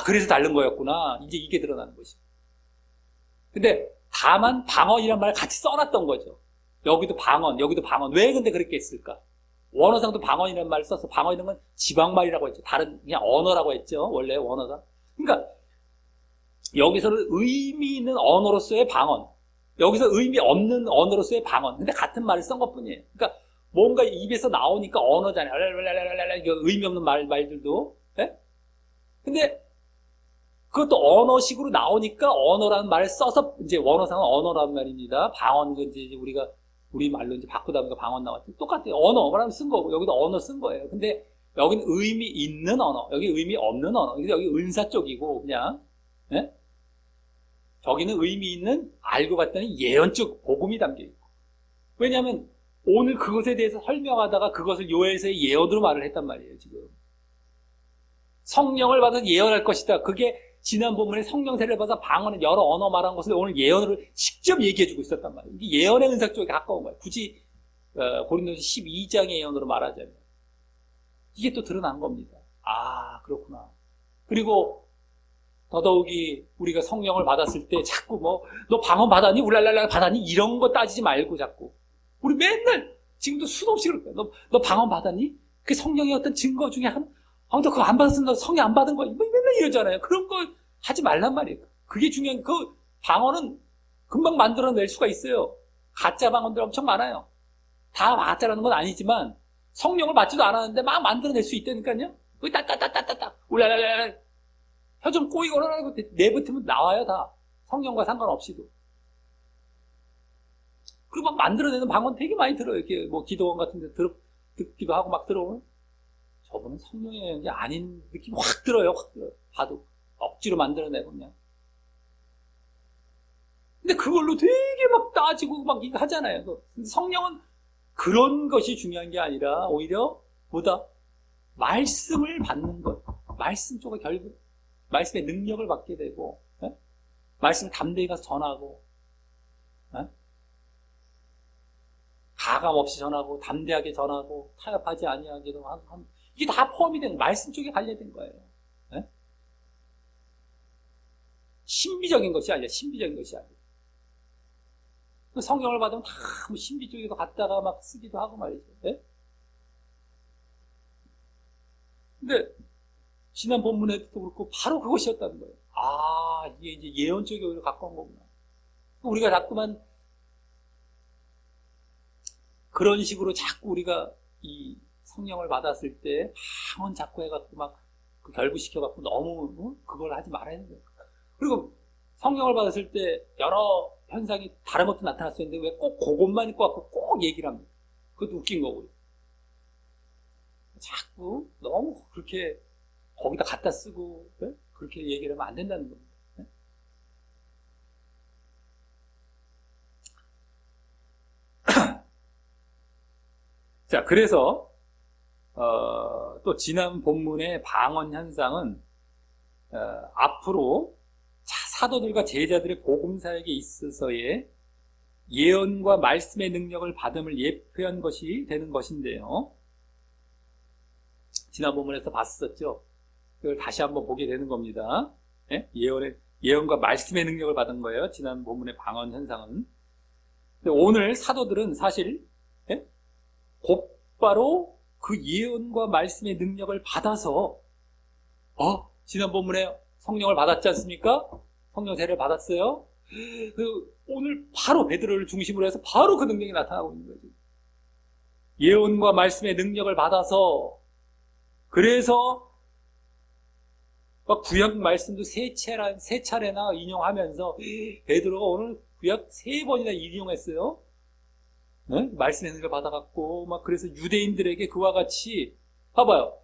그래서 다른 거였구나. 이제 이게 드러나는 것이죠. 근데 다만 방언이란 말을 같이 써놨던 거죠. 여기도 방언. 왜 근데 그렇게 했을까? 원어상도 방언이라는 말을 써서 방언이라는 건 지방말이라고 했죠. 다른 그냥 언어라고 했죠. 원래 원어가. 그러니까 여기서는 의미 있는 언어로서의 방언, 여기서 의미 없는 언어로서의 방언. 근데 같은 말을 쓴 것뿐이에요. 그러니까 뭔가 입에서 나오니까 언어잖아요. 의미 없는 말들도. 네? 근데 그것도 언어식으로 나오니까 언어라는 말을 써서 이제 원어상은 언어라는 말입니다. 방언 이제 우리 말로 이제 바꾸다 보니까 방언 나왔죠. 똑같아요. 언어라면 쓴 거고 여기도 언어 쓴 거예요. 근데 여기는 의미 있는 언어, 여기 의미 없는 언어. 여기 은사 쪽이고 그냥. 네? 저기는 의미 있는 알고 봤더니 예언 쪽 복음이 담겨 있고. 왜냐하면 오늘 그것에 대해서 설명하다가 그것을 요엘서의 예언으로 말을 했단 말이에요. 지금 성령을 받아 예언할 것이다. 그게 지난 본문에 성령 세례를 받아 방언은 여러 언어 말한 것을 오늘 예언으로 직접 얘기해주고 있었단 말이에요. 이게 예언의 은사 쪽에 가까운 거예요. 굳이 고린도서 12장의 예언으로 말하자면 이게 또 드러난 겁니다. 그렇구나. 그리고 더더욱이 우리가 성령을 받았을 때 자꾸 너 방언 받았니? 울랄랄라 받았니? 이런 거 따지지 말고 자꾸. 우리 맨날 지금도 수도 없이 그럴 거야. 너 방언 받았니? 그게 성령의 어떤 증거 중에 너 그거 안 받았으면 너 성령 안 받은 거야. 맨날 이러잖아요. 그런 거 하지 말란 말이에요. 그게 중요한, 그 방언은 금방 만들어낼 수가 있어요. 가짜 방언들 엄청 많아요. 다 가짜라는 건 아니지만 성령을 받지도 않았는데 막 만들어낼 수 있다니까요. 그게 따따따따따따 울랄랄랄 혀 좀 꼬이거나 내뱉으면 나와요. 다 성령과 상관없이도. 그리고 막 만들어내는 방언 되게 많이 들어요. 이렇게 기도원 같은 데 듣기도 하고 막 들어오면 저분은 성령의 게 아닌 느낌이 확 들어요. 확 들어요. 봐도 억지로 만들어내고 그냥. 근데 그걸로 되게 막 따지고 막 이거 하잖아요. 근데 성령은 그런 것이 중요한 게 아니라 오히려 뭐다? 말씀을 받는 것. 말씀 쪽에 결국 말씀의 능력을 받게 되고, 말씀을 담대히 가서 전하고, 가감 없이 전하고, 담대하게 전하고, 타협하지 아니하기도 하고, 이게 다 포함이 되는 말씀 쪽에 관련된 거예요. 신비적인 것이 아니라 신비적인 것이 아니라. 성경을 받으면 다 신비 쪽에도 갔다가 막 쓰기도 하고 말이죠. 근데 지난 본문에도 그렇고 바로 그것이었다는 거예요. 이게 이제 예언 쪽에 오히려 가까운 거구나. 우리가 자꾸만 그런 식으로 자꾸 우리가 이 성령을 받았을 때 방언 자꾸 해갖고 막 결부시켜갖고 너무 그걸 하지 말아야 되는 거예요. 그리고 성령을 받았을 때 여러 현상이 다른 것도 나타날 수 있는데 왜 꼭 그것만 입고 갖고 꼭 얘기를 합니까? 그것도 웃긴 거고요. 자꾸 너무 그렇게 거기다 갖다 쓰고 그렇게 얘기를 하면 안 된다는 겁니다. 자, 그래서 또 지난 본문의 방언 현상은 앞으로 사도들과 제자들의 복음 사역에 있어서의 예언과 말씀의 능력을 받음을 예표한 것이 되는 것인데요. 지난 본문에서 봤었죠. 그걸 다시 한번 보게 되는 겁니다. 예언과 말씀의 능력을 받은 거예요. 지난 본문의 방언 현상은. 근데 오늘 사도들은 사실 곧바로 그 예언과 말씀의 능력을 받아서 지난 본문에 성령을 받았지 않습니까? 성령 세례를 받았어요. 오늘 바로 베드로를 중심으로 해서 바로 그 능력이 나타나고 있는 거죠. 예언과 말씀의 능력을 받아서, 그래서 막 구약 말씀도 세 차례나 인용하면서 베드로가 오늘 구약 3번이나 인용했어요. 네? 말씀의 능력을 받아갖고 막 그래서 유대인들에게 그와 같이 봐봐요.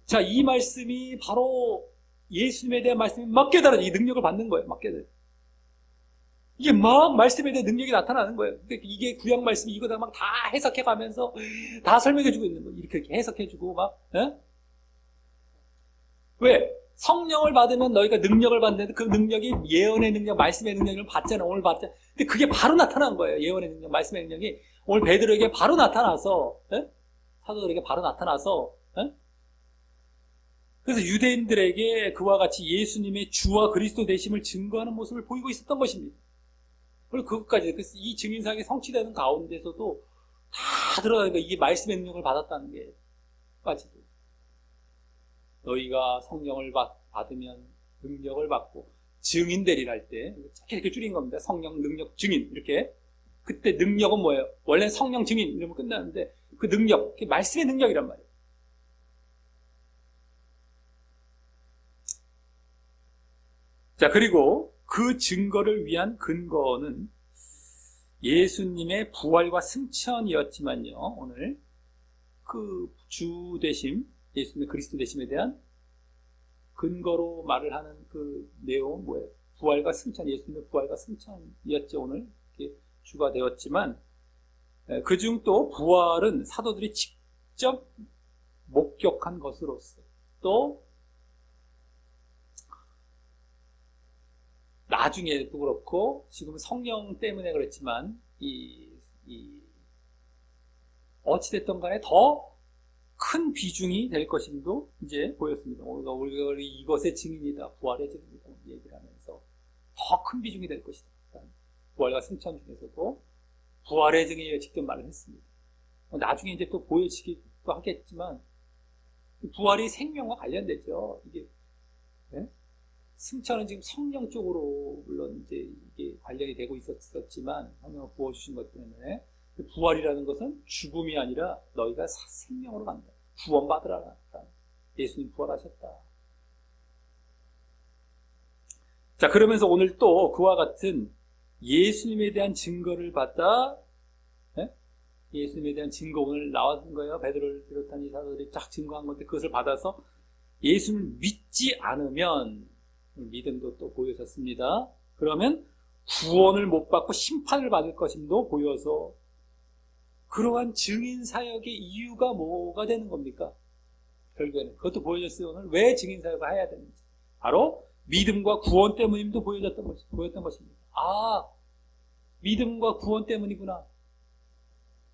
자, 이 말씀이 바로 예수님에 대한 말씀이 막 깨달아 이 능력을 받는 거예요. 막 깨달아. 이게 막 말씀에 대한 능력이 나타나는 거예요. 이게 구약 말씀이 이거다 막 다 해석해가면서 다 설명해주고 있는 거예요. 이렇게 해석해주고 막. 에? 왜? 성령을 받으면 너희가 능력을 받는데 그 능력이 예언의 능력, 말씀의 능력을 받잖아. 오늘 받잖아. 근데 그게 바로 나타난 거예요. 예언의 능력, 말씀의 능력이 오늘 베드로에게 바로 나타나서, 에? 사도들에게 바로 나타나서, 에? 그래서 유대인들에게 그와 같이 예수님의 주와 그리스도 되심을 증거하는 모습을 보이고 있었던 것입니다. 그리고 그것까지, 그래서 이 증인사역이 성취되는 가운데서도 다 들어가니까 이게 말씀의 능력을 받았다는 게 까지도. 너희가 성령을 받으면 능력을 받고 증인되리라 할 때 이렇게 줄인 겁니다. 성령, 능력, 증인 이렇게. 그때 능력은 뭐예요? 원래 성령, 증인 이러면 끝나는데 그 능력, 그게 말씀의 능력이란 말이에요. 자, 그리고 그 증거를 위한 근거는 예수님의 부활과 승천이었지만요. 오늘 그 주 되심, 예수님의 그리스도 되심에 대한 근거로 말을 하는 그 내용은 뭐예요? 부활과 승천, 예수님의 부활과 승천이었죠. 오늘 이렇게 주가 되었지만 그중 또 부활은 사도들이 직접 목격한 것으로서 또 나중에도 그렇고 지금 성령 때문에 그렇지만 어찌됐든 간에 더 큰 비중이 될 것임도 이제 보였습니다. 우리가 이것의 증인이다. 부활의 증인이다. 얘기를 하면서 더 큰 비중이 될 것이다. 부활과 승천 중에서도 부활의 증인이라고 직접 말을 했습니다. 나중에 이제 또 보여지기도 하겠지만 부활이 생명과 관련되죠. 이게 네? 승천은 지금 성령 쪽으로 물론 이제 이게 관련이 되고 있었지만 성령을 부어주신 것 때문에 부활이라는 것은 죽음이 아니라 너희가 생명으로 간다. 구원받으라. 예수님 부활하셨다. 자, 그러면서 오늘 또 그와 같은 예수님에 대한 증거를 받아 예수님에 대한 증거 오늘 나왔는 거예요. 베드로를 비롯한 이 사도들이 쫙 증거한 건데 그것을 받아서 예수님을 믿지 않으면 믿음도 또 보여졌습니다. 그러면 구원을 못 받고 심판을 받을 것임도 보여서 그러한 증인 사역의 이유가 뭐가 되는 겁니까? 결국에는 그것도 보여졌어요. 오늘 왜 증인 사역을 해야 되는지 바로 믿음과 구원 때문임도 보였던 것입니다. 아, 믿음과 구원 때문이구나.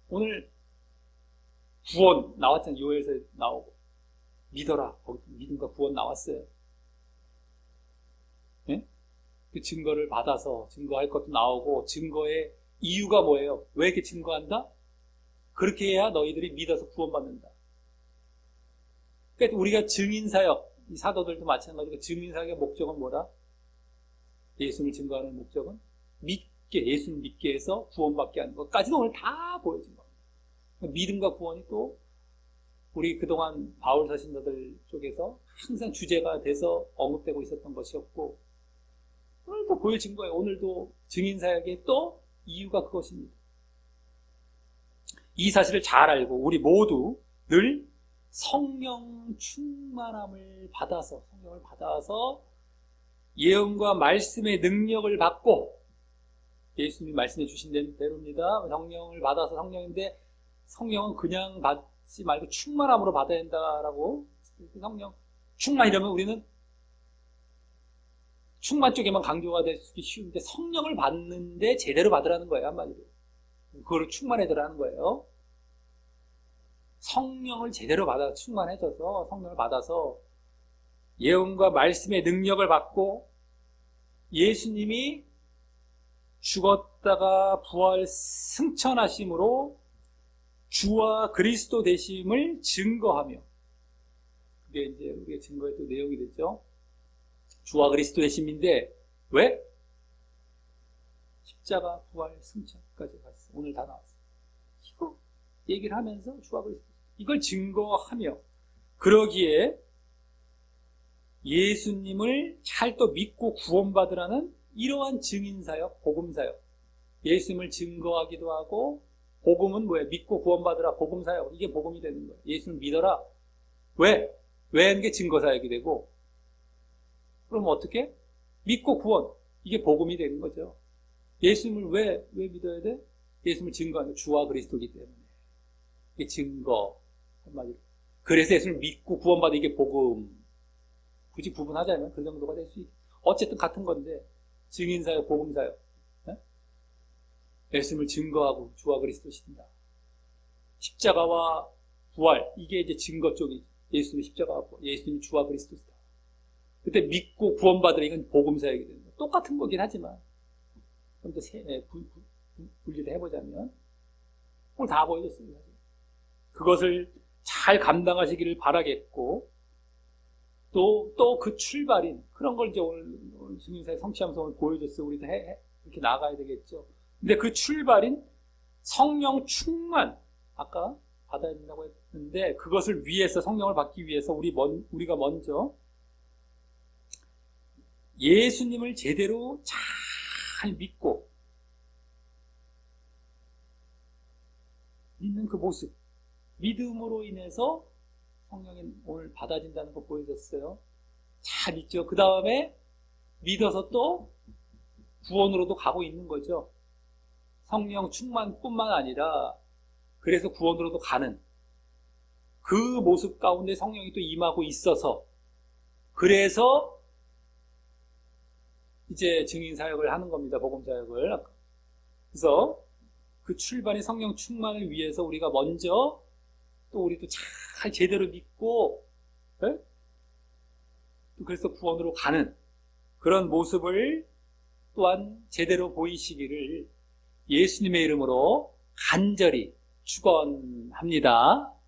오늘 구원 나왔잖아요. 요엘서 나오고 믿어라. 거기 믿음과 구원 나왔어요. 네? 그 증거를 받아서 증거할 것도 나오고 증거의 이유가 뭐예요? 왜 이렇게 증거한다? 그렇게 해야 너희들이 믿어서 구원받는다. 그러니까 우리가 증인사역, 이 사도들도 마찬가지고 증인사역의 목적은 뭐다? 예수님을 증거하는 목적은 예수님 믿게 해서 구원받게 하는 것까지도 오늘 다 보여진 겁니다. 믿음과 구원이 또 우리 그동안 바울 서신자들 쪽에서 항상 주제가 돼서 언급되고 있었던 것이었고 오늘도 보여진 거예요. 오늘도 증인사역의 또 이유가 그것입니다. 이 사실을 잘 알고 우리 모두 늘 성령 충만함을 받아서 성령을 받아서 예언과 말씀의 능력을 받고 예수님이 말씀해 주신 대로입니다. 성령을 받아서 성령인데 성령은 그냥 받지 말고 충만함으로 받아야 된다라고 성령 충만이라면 우리는 충만 쪽에만 강조가 되기 쉬운데 성령을 받는데 제대로 받으라는 거예요. 한마디로. 그걸 충만해져라는 거예요. 성령을 제대로 받아 충만해져서 성령을 받아서 예언과 말씀의 능력을 받고 예수님이 죽었다가 부활 승천하심으로 주와 그리스도 되심을 증거하며, 그게 이제 우리가 증거의 또 내용이 되죠. 주와 그리스도 되심인데 왜? 십자가, 부활, 승천까지 갔어. 오늘 다 나왔어. 이거 얘기를 하면서 주와 그리스도, 이걸 증거하며, 그러기에 예수님을 잘 또 믿고 구원받으라는 이러한 증인사역, 복음사역. 예수님을 증거하기도 하고, 복음은 뭐예요? 믿고 구원받으라, 복음사역. 이게 복음이 되는 거예요. 예수님을 믿어라. 왜? 왜 하는 게 증거사역이 되고, 그럼 어떻게? 믿고 구원. 이게 복음이 되는 거죠. 예수님을 왜 믿어야 돼? 예수님을 증거하는 주와 그리스도이기 때문에. 이게 증거. 한마디로. 그래서 예수님을 믿고 구원받는 이게 복음. 굳이 구분하자면 그 정도가 될 수 있고. 어쨌든 같은 건데, 증인사역, 복음사역. 네? 예수님을 증거하고 주와 그리스도시다. 십자가와 부활. 이게 이제 증거 쪽이지. 예수님이 십자가와 부활. 예수님이 주와 그리스도시다. 그때 믿고 구원받으라, 이건 복음사역이 되는 거예요. 똑같은 거긴 하지만. 좀 더 분리를 해보자면 오늘 다 보여줬습니다. 그것을 잘 감당하시기를 바라겠고, 또 그 출발인 그런 걸 이제 오늘 증인사에 성취하면서 오늘 보여줬어요. 우리도 이렇게 나가야 되겠죠. 근데 그 출발인 성령 충만, 아까 받아야 된다고 했는데, 그것을 위해서, 성령을 받기 위해서 우리가 먼저 예수님을 제대로 잘 믿고 믿는 그 모습, 믿음으로 인해서 성령이 오늘 받아진다는 거 보여줬어요. 잘 믿죠. 그 다음에 믿어서 또 구원으로도 가고 있는 거죠. 성령 충만뿐만 아니라 그래서 구원으로도 가는 그 모습 가운데 성령이 또 임하고 있어서, 그래서 이제 증인사역을 하는 겁니다. 복음사역을. 그래서 그 출발의 성령 충만을 위해서 우리가 먼저 또 우리도 잘 제대로 믿고, 네? 또 그래서 구원으로 가는 그런 모습을 또한 제대로 보이시기를 예수님의 이름으로 간절히 축원합니다.